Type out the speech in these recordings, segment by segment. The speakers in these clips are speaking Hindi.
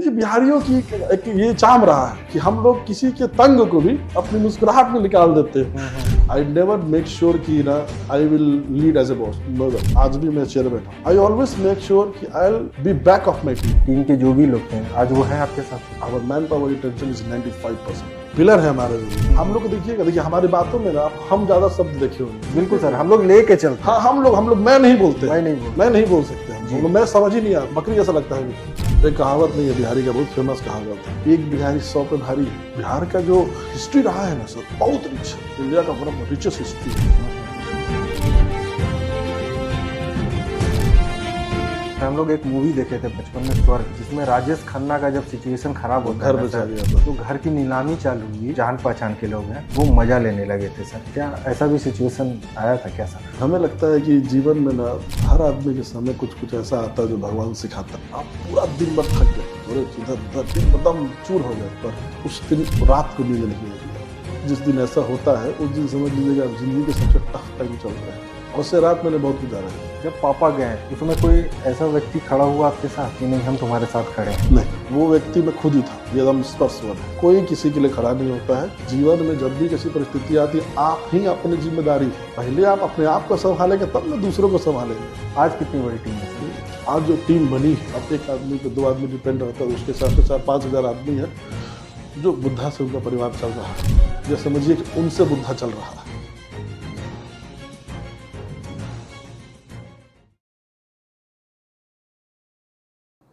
ये बिहारियों की एक ये चाम रहा है कि हम लोग किसी के तंग को भी अपनी मुस्कुराहट में निकाल देते हैं। आई नेवर मेक श्योर कि ना I will lead as a boss, आज भी मैं चेयर बैठा हूँ। आई ऑलवेज मेक श्योर कि I will be back of my team के जो भी लोग थे आज वो हैं आपके साथ। Our manpower retention is 95% pillar है हमारे लिए। हम लोग देखिएगा, देखिए हमारी बातों में ना हम ज्यादा शब्द देखे होंगे। बिल्कुल सर, हम लोग लेके चलते। हाँ, हम लोग मैं नहीं बोलते, मैं नहीं बोल सकते हैं। मैं समझ ही नहीं आता, बकरी जैसा लगता है। एक कहावत नहीं है बिहारी का, बहुत फेमस कहावत है, एक बिहारी 100 पे भारी। बिहार का जो हिस्ट्री रहा है ना सर, बहुत रिच है। इंडिया का पूरा रिचेस्ट हिस्ट्री है। हम लोग एक मूवी देखे थे बचपन में, स्वर्ग, जिसमें राजेश खन्ना का जब सिचुएशन खराब होता है, घर बचा गया था, तो घर की नीलामी चालू हुई, जान पहचान के लोग हैं वो मजा लेने लगे थे सर। क्या ऐसा भी सिचुएशन आया था क्या सर? हमें लगता है कि जीवन में ना हर आदमी के सामने कुछ ऐसा आता है जो भगवान सिखाता है। आप पूरा दिन भर थक गए, एकदम चूर हो गए, पर उस दिन रात को नींद नहीं आई। जिस दिन ऐसा होता है उस दिन समझ लीजिएगा जिंदगी के सबसे टफ टाइम चल रहा है। और उससे रात मैंने बहुत गुजारा है। जब पापा गए उसमें कोई ऐसा व्यक्ति खड़ा हुआ आपके साथ कि नहीं हम तुम्हारे साथ खड़े हैं? नहीं, वो व्यक्ति मैं खुद ही था। ये एकदम स्पर्शवद है। कोई किसी के लिए खड़ा नहीं होता है। जीवन में जब भी किसी परिस्थिति आती है, आप ही अपनी जिम्मेदारी है। पहले आप अपने आप को संभालेंगे तब ना दूसरों को संभालेंगे। आज कितनी बड़ी टीम है? आज जो टीम बनी है, अब एक आदमी पे 2 आदमी डिपेंड रहता है, उसके साथ 4-5 हज़ार आदमी है जो बुद्धा से उनका परिवार चल रहा है। जो समझिए कि उनसे बुद्धा चल रहा है।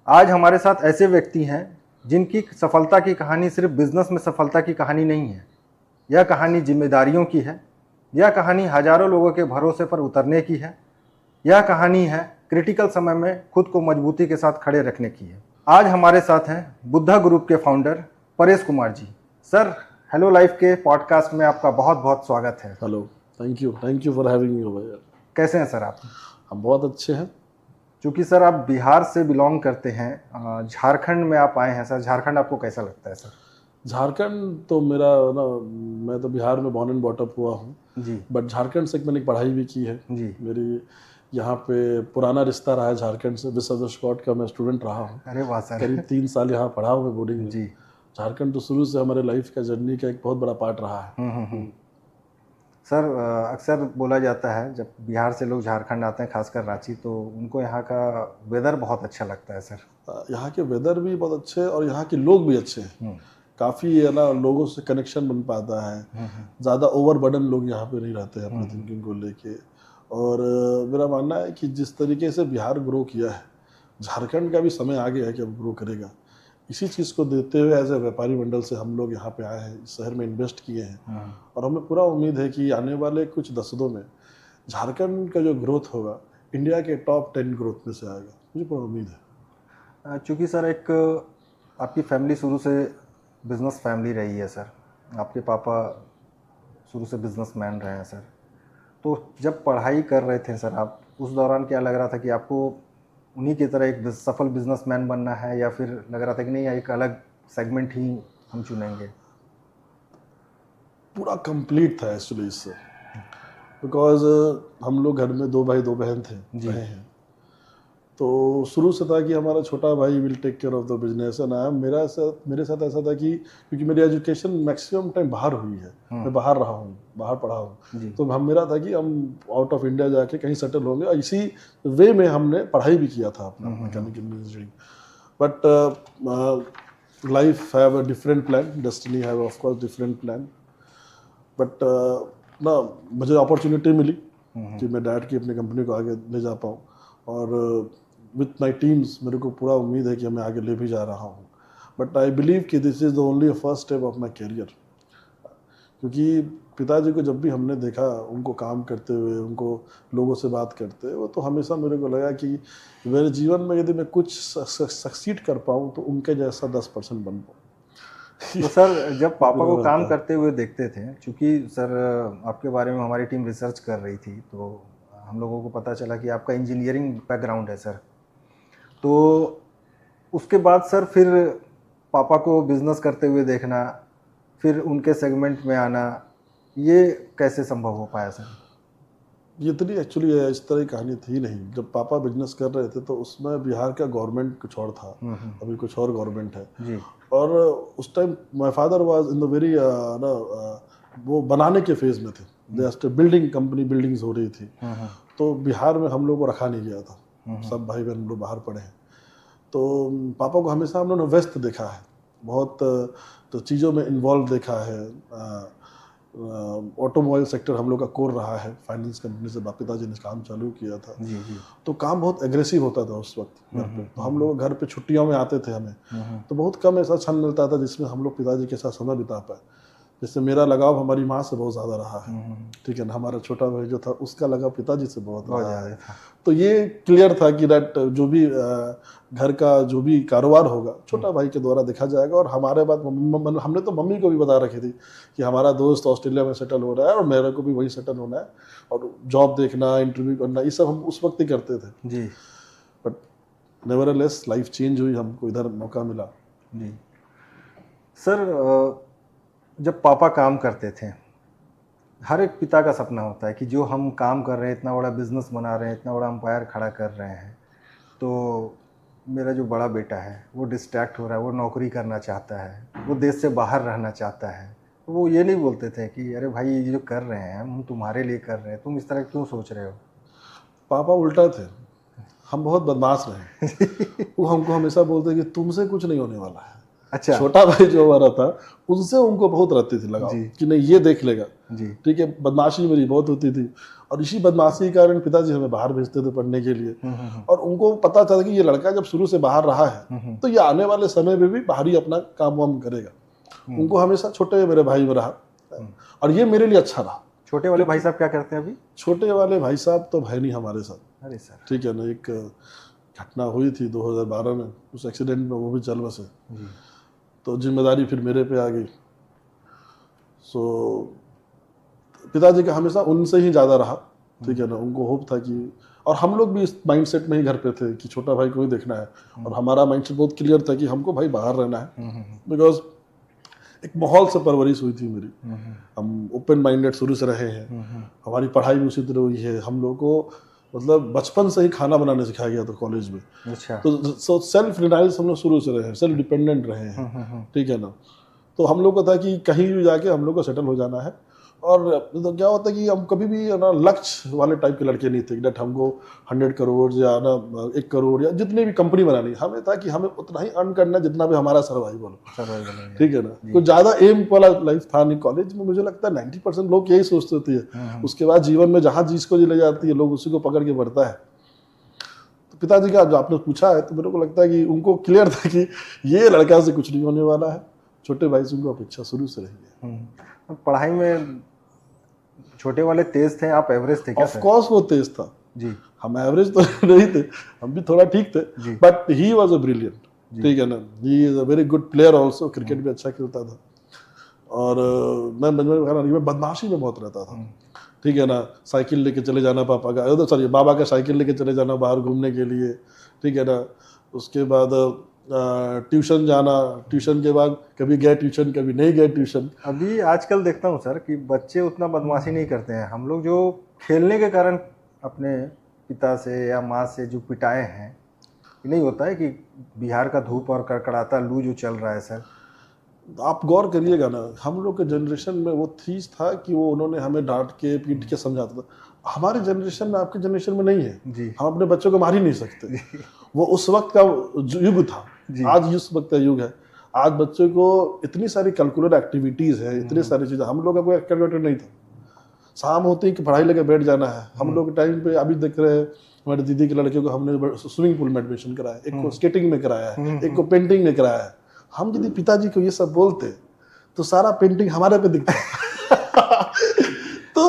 आज हमारे साथ ऐसे व्यक्ति हैं जिनकी सफलता की कहानी सिर्फ बिजनेस में सफलता की कहानी नहीं है। यह कहानी जिम्मेदारियों की है। यह कहानी हजारों लोगों के भरोसे पर उतरने की है। यह कहानी है क्रिटिकल समय में खुद को मजबूती के साथ खड़े रखने की है। आज हमारे साथ हैं बुद्धा ग्रुप के founder Paresh Kumar ji. Sir, hello life के पॉडकास्ट में आपका बहुत बहुत स्वागत है। Hello, thank you for having me over here. कैसे हैं सर आप? हम बहुत अच्छे हैं। चूँकि सर आप बिहार से बिलोंग करते हैं, झारखंड में आप आए हैं सर। झारखंड आपको कैसा लगता है सर? झारखंड तो मेरा ना, मैं तो बिहार में बॉर्न एंड बॉटअप हुआ हूँ जी, बट झारखंड से मैंने पढ़ाई भी की है जी। मेरी यहाँ पे पुराना रिश्ता रहा है झारखंड से। विश्व स्कॉट का मैं स्टूडेंट रहा हूँ। अरे वाह सर। करीब 3 साल यहाँ पढ़ा हूँ मैं बोर्डिंग में। जी। झारखंड तो शुरू से हमारे लाइफ का जर्नी का एक बहुत बड़ा पार्ट रहा है। सर, अक्सर बोला जाता है जब बिहार से लोग झारखंड आते हैं, खासकर रांची, तो उनको यहाँ का वेदर बहुत अच्छा लगता है सर। यहाँ के वेदर भी बहुत अच्छे हैं और यहाँ के लोग भी अच्छे हैं। काफ़ी है ना, लोगों से कनेक्शन बन पाता है। ज़्यादा ओवरबर्डन लोग यहाँ पे नहीं रहते हैं अपनी थिंकिंग को लेके। और मेरा मानना है कि जिस तरीके से बिहार ग्रो किया है, झारखंड का भी समय आ गया है कि अब ग्रो करेगा। इसी चीज़ को देखते हुए एज ए व्यापारी मंडल से हम लोग यहाँ पे आए हैं, इस शहर में इन्वेस्ट किए हैं। और हमें पूरा उम्मीद है कि आने वाले कुछ दशकों में झारखंड का जो ग्रोथ होगा इंडिया के टॉप 10 ग्रोथ में से आएगा, मुझे पूरा उम्मीद है। चूँकि सर एक आपकी फैमिली शुरू से बिजनेस फैमिली रही है सर। आपके पापा शुरू से बिजनेसमैन रहे हैं सर। तो जब पढ़ाई कर रहे थे सर आप, उस दौरान क्या लग रहा था कि आपको उन्हीं की तरह एक सफल बिजनेसमैन बनना है, या फिर लग रहा था कि नहीं एक अलग सेगमेंट ही हम चुनेंगे? पूरा कंप्लीट था एक्चुअली इससे, बिकॉज हम लोग घर में 2 भाई 2 बहन थे रहे हैं। तो शुरू से था कि हमारा छोटा भाई will take care of the business. And मेरे साथ ऐसा था कि क्योंकि मेरी एजुकेशन मैक्सिमम टाइम बाहर हुई है, मैं बाहर रहा हूँ, बाहर पढ़ा हूँ, तो मेरा था कि हम आउट ऑफ इंडिया जाके कहीं सेटल होंगे। और इसी वे में हमने पढ़ाई भी किया था अपना mechanical engineering. But life have a different plan, destiny have of course different plan. But ना मुझे अपॉर्चुनिटी मिली कि मैं डैड की अपनी कंपनी को आगे ले जा पाऊँ। और विथ माई टीम्स मेरे को पूरा उम्मीद है कि मैं आगे ले भी जा रहा हूँ। बट आई बिलीव कि this is the only first step of my career. क्योंकि पिताजी को जब भी हमने देखा उनको काम करते हुए, उनको लोगों से बात करते हुए, तो हमेशा मेरे को लगा कि मेरे जीवन में यदि मैं कुछ सक्सीड कर पाऊँ तो उनके जैसा 10% बन पाऊँ। तो सर जब पापा को काम करते हुए देखते थे, चूँकि सर आपके बारे में हमारी टीम रिसर्च कर रही थी, तो हम लोगों को पता चला कि आपका इंजीनियरिंग बैकग्राउंड है सर। तो उसके बाद सर फिर पापा को बिजनेस करते हुए देखना, फिर उनके सेगमेंट में आना, ये कैसे संभव हो पाया सर? ये इतनी एक्चुअली इस तरह की कहानी थी नहीं। जब पापा बिजनेस कर रहे थे तो उसमें बिहार का गवर्नमेंट कुछ और था, अभी कुछ और गवर्नमेंट है। जी। और उस time my father was in the very ना वो बनाने के फेज में थे। दे बिल्डिंग कंपनी, बिल्डिंग्स हो रही थी। तो बिहार में हम लोग को रखा नहीं गया था, सब भाई बहन हम लोग बाहर पढ़े हैं। तो पापा को हमेशा हम लोगों ने व्यस्त देखा है, बहुत तो चीज़ों में इन्वॉल्व देखा है। ऑटोमोबाइल सेक्टर हम लोग का कोर रहा है, फाइनेंस कंपनी से पिताजी ने काम चालू किया था। जी जी। तो काम बहुत एग्रेसिव होता था उस वक्त घर पे। तो हम लोग घर पे छुट्टियों में आते थे हमें, तो बहुत कम ऐसा क्षण मिलता था जिसमें हम लोग पिताजी के साथ समय बिता पाए। जैसे मेरा लगाव हमारी माँ से बहुत ज़्यादा रहा है, ठीक है ना। हमारा छोटा भाई जो था उसका लगाव पिताजी से बहुत रहा है। तो ये क्लियर था कि दैट जो भी घर का जो भी कारोबार होगा छोटा भाई के द्वारा देखा जाएगा। और हमारे बाद हमने तो मम्मी को भी बता रखी थी कि हमारा दोस्त ऑस्ट्रेलिया में सेटल हो रहा है और मेरे को भी वहीं सेटल होना है, और जॉब देखना, इंटरव्यू करना, ये सब हम उस वक्त ही करते थे जी। बट नेवरलेस लाइफ चेंज हुई, हमको इधर मौका मिला। जी सर, जब पापा काम करते थे, हर एक पिता का सपना होता है कि जो हम काम कर रहे हैं, इतना बड़ा बिजनेस बना रहे हैं, इतना बड़ा एम्पायर खड़ा कर रहे हैं, तो मेरा जो बड़ा बेटा है वो डिस्ट्रैक्ट हो रहा है, वो नौकरी करना चाहता है, वो देश से बाहर रहना चाहता है। तो वो ये नहीं बोलते थे कि अरे भाई ये जो कर रहे हैं हम तुम्हारे लिए कर रहे हैं, तुम इस तरह क्यों सोच रहे हो? पापा उल्टा थे, हम बहुत बदमाश रहे। वो हमको हमेशा बोलते कि तुमसे कुछ नहीं होने वाला है। अच्छा। छोटा भाई जो हमारा था उनसे उनको बहुत रहती थी लगाव कि नहीं ये देख लेगा, ठीक है। बदमाशी मेरी बहुत होती थी और इसी बदमाशी के कारण पिताजी हमें बाहर भेजते थे पढ़ने के लिए। और उनको पता था कि ये लड़का जब शुरू से बाहर रहा है तो ये आने वाले समय में भी बाहर ही अपना काम वाम करेगा। उनको हमेशा छोटे मेरे भाई में रहा और ये मेरे लिए अच्छा रहा। छोटे वाले भाई साहब क्या करते हैं अभी? छोटे वाले भाई साहब तो भाई नहीं हमारे साथ। अरे सर। ठीक है ना, एक घटना हुई थी 2012 में, उस एक्सीडेंट में वो भी चल बसे, तो जिम्मेदारी फिर मेरे पे आ गई। सो पिताजी का हमेशा उनसे ही ज़्यादा रहा, ठीक है ना। उनको होप था कि, और हम लोग भी इस माइंडसेट में ही घर पे थे कि छोटा भाई को ही देखना है। और हमारा माइंडसेट बहुत क्लियर था कि हमको भाई बाहर रहना है, बिकॉज एक माहौल से परवरिश हुई थी मेरी। हम ओपन माइंडेड शुरू से रहे हैं, हमारी पढ़ाई भी उसी तरह हुई है। हम लोग को मतलब बचपन से ही खाना बनाने सिखाया गया था कॉलेज में। अच्छा। तो सेल्फ रिलायंस हम लोग शुरू से रहे हैं, सेल्फ डिपेंडेंट रहे हैं, ठीक है ना। तो हम लोग को था कि कहीं भी जाके हम लोग को सेटल हो जाना है। और तो क्या होता है कि हम कभी भी ना लक्ष्य वाले टाइप के लड़के नहीं थे कि डेट हमको 100 करोड़ या ना 1 करोड़ या जितनी भी कंपनी बनानी, हमें था कि हमें उतना ही अर्न करना जितना भी हमारा सर्वाइवल, ठीक है ना। कुछ ज़्यादा एम वाला लाइफ था नहीं। कॉलेज में मुझे लगता है 90% लोग यही सोचते होती है। उसके बाद जीवन में जहाँ जिसको ले जाती है लोग उसी को पकड़ के बढ़ता है। तो पिताजी का जो आपने पूछा है तो मेरे को लगता है कि उनको क्लियर था कि ये लड़का से कुछ नहीं होने वाला है। छोटे भाई से उनको अपेक्षा शुरू से रही है। पढ़ाई में छोटे वाले तेज थे, आप एवरेज थे क्या? ऑफ कोर्स वो तेज था जी। हम एवरेज तो नहीं थे, हम भी थोड़ा ठीक थे, but he was a brilliant, ठीक है ना। He is a very good player also, cricket भी अच्छा खेलता था। और मैं बचपन में बदमाशी में बहुत रहता था, ठीक है ना। साइकिल लेके चले जाना पापा का, सॉरी बाबा का साइकिल लेके चले जाना बाहर घूमने के लिए, ठीक है ना। उसके बाद ट्यूशन जाना, ट्यूशन के बाद कभी गए ट्यूशन कभी नहीं गए ट्यूशन। अभी आजकल देखता हूँ सर कि बच्चे उतना बदमाशी नहीं करते हैं। हम लोग जो खेलने के कारण अपने पिता से या माँ से जो पिटाए हैं, नहीं होता है कि बिहार का धूप और कड़कड़ाता लू जो चल रहा है सर, आप गौर करिएगा ना, हम लोग के जनरेशन में वो चीज था कि वो उन्होंने हमें डांट के पीट के समझाता था। हमारे जनरेशन में, आपके जनरेशन में नहीं है जी। हम अपने बच्चों को मार ही नहीं सकते। वो उस वक्त का युग था, आज इस वक्त का युग है। आज बच्चों को इतनी सारी कैलकुलर एक्टिविटीज है, इतनी सारी चीजें। हम लोग का कोई कैलकुलेटर नहीं था, शाम होती है कि पढ़ाई लेके बैठ जाना है। हम लोग के टाइम पे अभी देख रहे हैं हमारे दीदी के लड़के को हमने स्विमिंग पूल में एडमिशन कराया, एक को स्केटिंग में कराया है, एक को पेंटिंग में कराया है। हम यदि पिताजी को ये सब बोलते तो सारा पेंटिंग हमारे पे दिखता। तो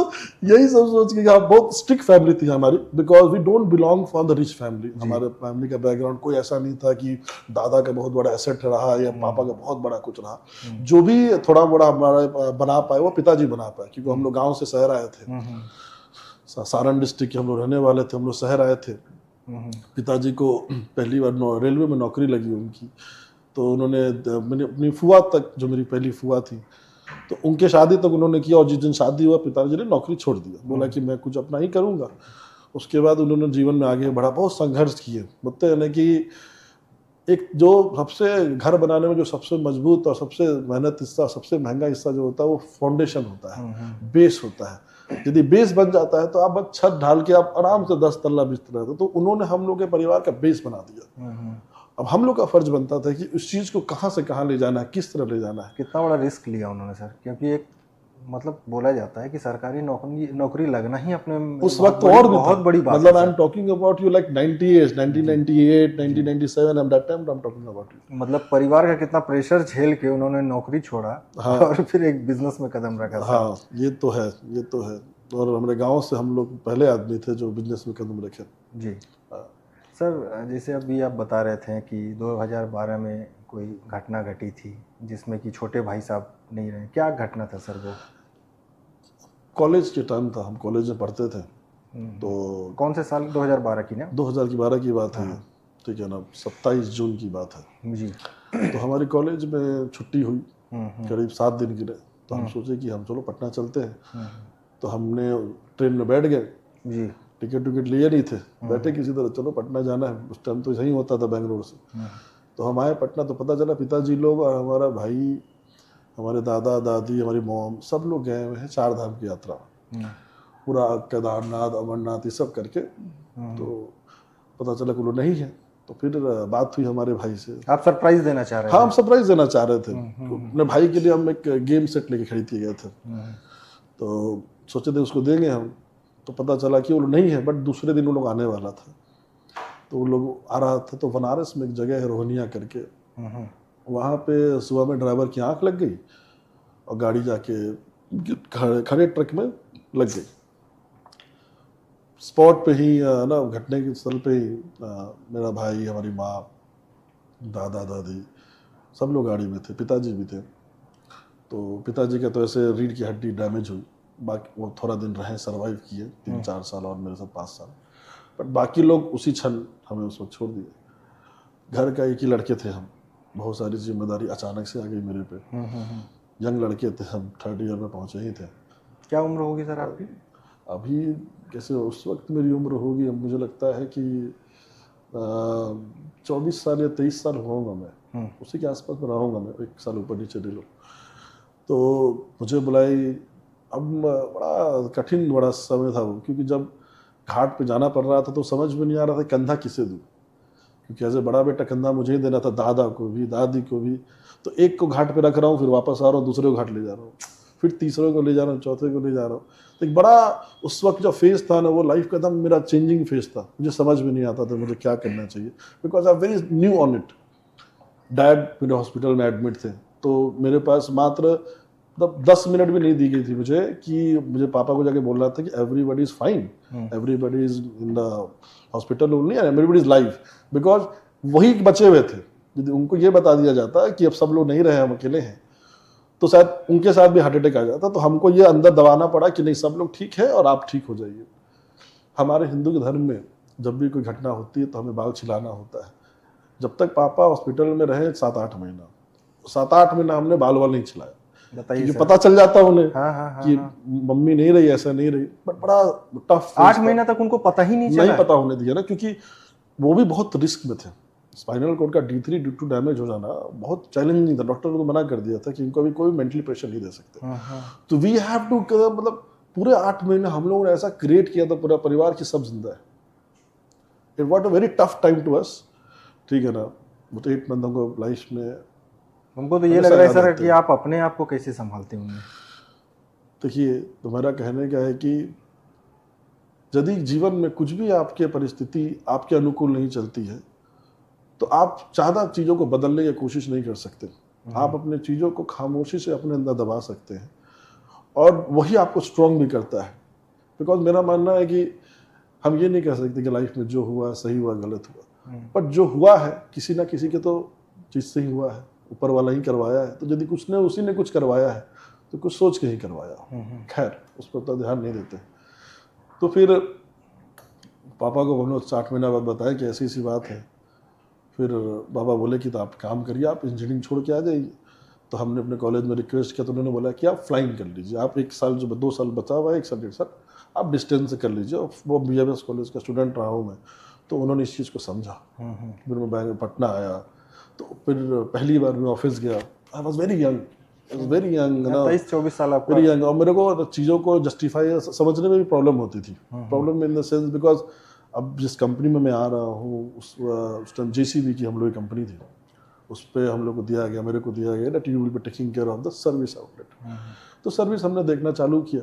यही सब सोच के बहुत स्ट्रिक्ट फैमिली थी हमारी, because we don't belong from the rich family. हमारे फैमिली का बैकग्राउंड कोई ऐसा नहीं था कि दादा का बहुत बड़ा एसेट रहा या पापा का बहुत बड़ा कुछ रहा। जो भी थोड़ा बड़ा हमारा बना पाए वो पिताजी बना पाए, क्योंकि हम लोग गाँव से शहर आए थे। सारण डिस्ट्रिक्ट के हम लोग रहने वाले थे, हम लोग शहर आए थे। पिताजी को पहली बार रेलवे में नौकरी लगी उनकी, तो उन्होंने मैंने अपनी फुआ तक, जो मेरी पहली फुआ थी, तो उनके शादी तक उन्होंने किया, और जिस दिन शादी हुआ पिताजी ने नौकरी छोड़ दिया, बोला कि मैं कुछ अपना ही करूँगा। उसके बाद उन्होंने जीवन में आगे बढ़ा, बहुत संघर्ष किए। बोलते हैं ना कि एक जो सबसे घर बनाने में जो सबसे मजबूत और सबसे मेहनत हिस्सा, सबसे महंगा हिस्सा जो होता है वो फाउंडेशन होता है, बेस होता है। यदि बेस बन जाता है तो आप बस छत ढाल के आप आराम से 10 तल्ला बिस्तर रहते। तो उन्होंने हम लोग के परिवार का बेस बना दिया। अब हम लोग का फर्ज बनता था कि उस चीज को कहाँ से कहाँ ले जाना है, किस तरह ले जाना है। कितना बड़ा रिस्क लिया उन्होंने सर, क्योंकि एक मतलब बोला जाता है कि सरकारी नौकरी लगना ही अपने में उस वक्त और भी बहुत था। बड़ी बात मतलब है I am sir. Talking about you like 98, 1998, 1997, and that time I am talking about you. मतलब परिवार का कितना प्रेशर झेल के उन्होंने नौकरी छोड़ा हाँ। और फिर एक बिजनेस में कदम रखा सर। हाँ, ये तो है, ये तो है। और हमारे गांव से हम लोग पहले आदमी थे जो बिजनेस में कदम रखे। जी हाँ। सर, जैसे अभी आप बता रहे थे कि 2012 में कोई घटना घटी थी जिसमें कि छोटे भाई साहब नहीं रहे, क्या घटना था सर वो? कॉलेज के टाइम था, हम कॉलेज में पढ़ते थे। तो कौन से साल? 2012 की ना? 2012 की बात है, ठीक है ना, 27 जून की बात है। जी। तो हमारी कॉलेज में छुट्टी हुई करीब 7 दिन के लिए। तो हम सोचे कि हम चलो पटना चलते हैं। तो हमने ट्रेन में बैठ गए, जी। टिकट लिए नहीं थे, बैठे किसी तरह, चलो पटना जाना है। उस टाइम तो यही होता था बेंगलोर से। तो हम आए पटना, तो पता चला पिताजी लोग और हमारा भाई, हमारे दादा दादी, हमारी मॉम, सब लोग गए हुए हैं 4 धाम की यात्रा। पूरा केदारनाथ, अमरनाथ ये सब करके। तो पता चला कि वो नहीं है। तो फिर बात हुई हमारे भाई से। आप सरप्राइज देना चाह रहे हाँ, थे? हम सरप्राइज देना चाह रहे थे। अपने भाई के लिए हम एक गेम सेट लेके खरीद के गए थे। तो सोचे थे उसको देंगे हम। तो पता चला कि वो नहीं है, बट दूसरे दिन वो लोग आने वाला था। तो वो लोग आ रहा था। तो बनारस में एक जगह है रोहनिया करके, वहाँ पे सुबह में ड्राइवर की आंख लग गई और गाड़ी जाके खड़े ट्रक में लग गई। स्पॉट पे ही ना, घटने के स्थल पे ही मेरा भाई, हमारी माँ, दादा दादी सब लोग गाड़ी में थे, पिताजी भी थे। तो पिताजी का तो ऐसे रीढ़ की हड्डी डैमेज हुई। बाकी वो थोड़ा दिन रहे, सर्वाइव किए 3-4 साल, और मेरे साथ 5 साल। बट बाकी लोग उसी क्षण हमें उस वक्त छोड़ दिए। घर का एक ही लड़के थे हम, बहुत सारी जिम्मेदारी अचानक से आ गई मेरे पे। यंग लड़के थे हम, 3rd ईयर में पहुँचे ही थे। क्या उम्र होगी सर आपकी? अभी कैसे उस वक्त मेरी उम्र होगी, अब मुझे लगता है कि 24 साल या 23 साल होगा मैं, उसी के आसपास में रहूँगा मैं, 1 साल ऊपर नीचे ले लो। तो मुझे बुलाई। अब बड़ा कठिन बड़ा समय था वो, क्योंकि जब घाट पे जाना पड़ रहा था तो समझ में नहीं आ रहा था कंधा किसे दूँ, क्योंकि एज ए बड़ा बेटा कंधा मुझे ही देना था, दादा को भी दादी को भी। तो एक को घाट पे रख रहा हूँ, फिर वापस आ रहा हूँ, दूसरे को घाट ले जा रहा हूँ, फिर तीसरे को ले जा रहा हूँ, चौथे को ले जा रहा हूँ। तो एक बड़ा उस वक्त जो फेज था ना, वो लाइफ का एकदम मेरा चेंजिंग फेज था। मुझे समझ में नहीं आता था मुझे क्या करना चाहिए, because I very new on it. Dad मेरे हॉस्पिटल में एडमिट थे, तो मेरे पास मात्र 10 मिनट भी नहीं दी गई थी मुझे, कि मुझे पापा को जाके बोलना था कि everybody is fine, everybody is in the hospital only, everybody is live. Because वही बचे हुए थे। यदि उनको ये बता दिया जाता कि अब सब लोग नहीं रहे, हम अकेले हैं, तो शायद उनके साथ भी हार्ट अटैक आ जाता। तो हमको ये अंदर दबाना पड़ा कि नहीं, सब लोग ठीक है और आप ठीक हो जाइए। हमारे हिंदू के धर्म में जब भी कोई घटना होती है तो हमें बाल छिलाना होता है। जब तक पापा हॉस्पिटल में रहे 7-8 महीना, 7-8 महीना हमने बाल वाल नहीं छिलाया, क्योंकि पता चल जाता उन्हें कि मम्मी नहीं रही, ऐसा नहीं रही। बट बड़ा टफ। 8 महीना तक उनको पता ही नहीं चला? नहीं पता होने दिया ना, क्योंकि वो भी बहुत रिस्क में थे। स्पाइनल कोड का D3 D2 डैमेज हो जाना बहुत चैलेंजिंग था। डॉक्टर ने तो मना कर दिया था कि इनको अभी कोई मेंटली प्रेशर नहीं दे सकते। तो वी हैव टू, मतलब पूरे 8 महीने हम लोगों ने ऐसा क्रिएट किया था, पूरा परिवार की सब जिंदा है। It what a very tough time to us, ठीक है ना। वो तो 8 मंथ हमको लाइफ में, हमको तो ये लग रहा है सर कि आप अपने आप को कैसे संभालते होंगे। देखिए, तो मेरा कहने का है कि यदि जीवन में कुछ भी आपके परिस्थिति आपके अनुकूल नहीं चलती है, तो आप ज़्यादा चीज़ों को बदलने की कोशिश नहीं कर सकते। आप अपने चीज़ों को खामोशी से अपने अंदर दबा सकते हैं, और वही आपको स्ट्रॉन्ग भी करता है। बिकॉज मेरा मानना है कि हम ये नहीं कह सकते कि लाइफ में जो हुआ सही हुआ गलत हुआ, बट जो हुआ है किसी ना किसी के तो चीज़ से ही हुआ है, ऊपर वाला ही करवाया है। तो यदि उसी ने कुछ करवाया है तो कुछ सोच के ही करवाया। खैर, उस पर तो ध्यान नहीं देते। तो फिर पापा को हमने 60 महीना बाद बताया कि ऐसी बात है। फिर बाबा बोले कि तो आप काम करिए, आप इंजीनियरिंग छोड़ के आ जाइए। तो हमने अपने कॉलेज में रिक्वेस्ट किया तो उन्होंने बोला कि आप फ्लाइंग कर लीजिए, आप 1 साल जो 2 साल बचा हुआ है, 1 साल 1.5 साल आप डिस्टेंस से कर लीजिए। और वो BMS कॉलेज का स्टूडेंट रहा हूँ मैं, तो उन्होंने इस चीज़ को समझा। फिर मैं पटना आया, तो फिर पहली बार मैं ऑफिस गया। I was very young, very young ना, 23-24 साल आपका। Very young. और मेरे को चीज़ों को जस्टिफाई समझने में भी प्रॉब्लम होती थी। Problem in the sense because अब जिस कंपनी में मैं आ रहा हूँ उस टाइम JCB की हम लोग की कंपनी थी, उस पर हम लोग को दिया गया, मेरे को दिया गया that you will be taking care of the service outlet. तो सर्विस हमने देखना चालू किया,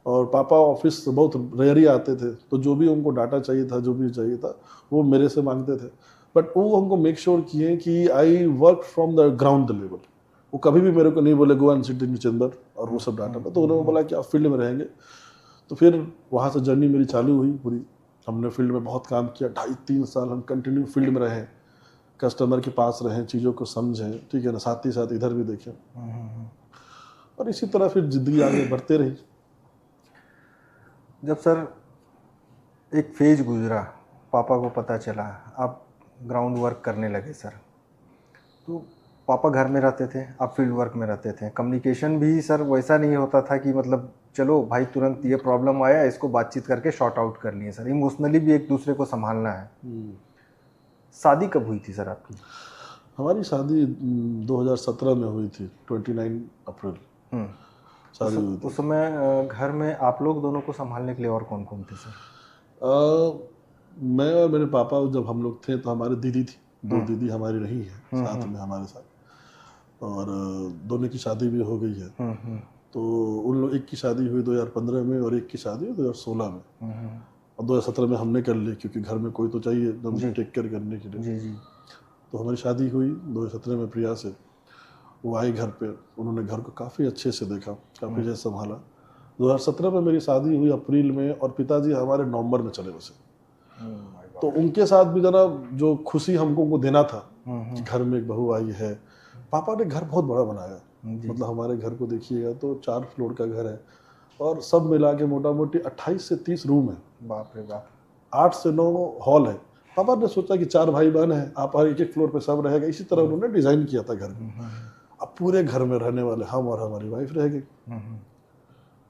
और पापा ऑफिस बहुत रेयर ही आते थे, तो जो भी उनको डाटा चाहिए था, जो भी चाहिए था, वो मेरे से मांगते थे। बट वो हमको मेक श्योर किए कि I work from the ground level. वो कभी भी मेरे को नहीं बोले go and sit in chamber और वो सब डाटा था। तो उन्होंने बोला कि आप फील्ड में रहेंगे। तो फिर वहाँ से जर्नी मेरी चालू हुई पूरी। हमने फील्ड में बहुत काम किया, 2.5-3 साल हम कंटिन्यू फील्ड में रहे, कस्टमर के पास रहें, चीज़ों को समझें, ठीक है ना, साथ ही साथ इधर भी देखें। और इसी तरह फिर ज़िंदगी आगे बढ़ते रही। जब सर एक फेज गुजरा, पापा को पता चला, आप ग्राउंड वर्क करने लगे सर, तो पापा घर में रहते थे, आप फील्ड वर्क में रहते थे, कम्युनिकेशन भी सर वैसा नहीं होता था कि मतलब चलो भाई तुरंत ये प्रॉब्लम आया इसको बातचीत करके शॉर्ट आउट कर लिए सर, इमोशनली भी एक दूसरे को संभालना है। शादी कब हुई थी सर आपकी? हमारी शादी 2017 में हुई थी, 29 अप्रैल शादी हुई थी। उस समय घर में आप लोग दोनों को संभालने के लिए और कौन कौन थे सर? मैं और मेरे पापा जब हम लोग थे तो हमारी दीदी थी, 2 दीदी हमारी रही है साथ में हमारे साथ, और दोनों की शादी भी हो गई है। तो उन लोग, एक की शादी हुई 2015 में और एक की शादी हुई 2016 में, और 2017 में हमने कर ली, क्योंकि घर में कोई तो चाहिए एकदम टेक केयर करने के लिए। जी। तो हमारी शादी हुई 2017 में प्रिया से। वो आई घर पे, उन्होंने घर को काफ़ी अच्छे से देखा, काफ़ी अच्छे से संभाला। 2017 में मेरी शादी हुई अप्रैल में, और पिताजी हमारे नवंबर में चले बसे। तो उनके साथ भी जरा जो खुशी हमको उनको देना था कि घर में एक बहू आई है। पापा ने घर बहुत बड़ा बनाया, मतलब हमारे घर को देखिएगा तो 4 फ्लोर का घर है, और सब मिला के मोटा मोटी 28 से 30 रूम है। बाप रे बाप। 8 से 9 हॉल है। पापा ने सोचा कि 4 भाई बहन हैं, आप हर एक फ्लोर पे सब रहेगा, इसी तरह उन्होंने डिजाइन किया था घर को। अब पूरे घर में रहने वाले हम और हमारी वाइफ रह गई।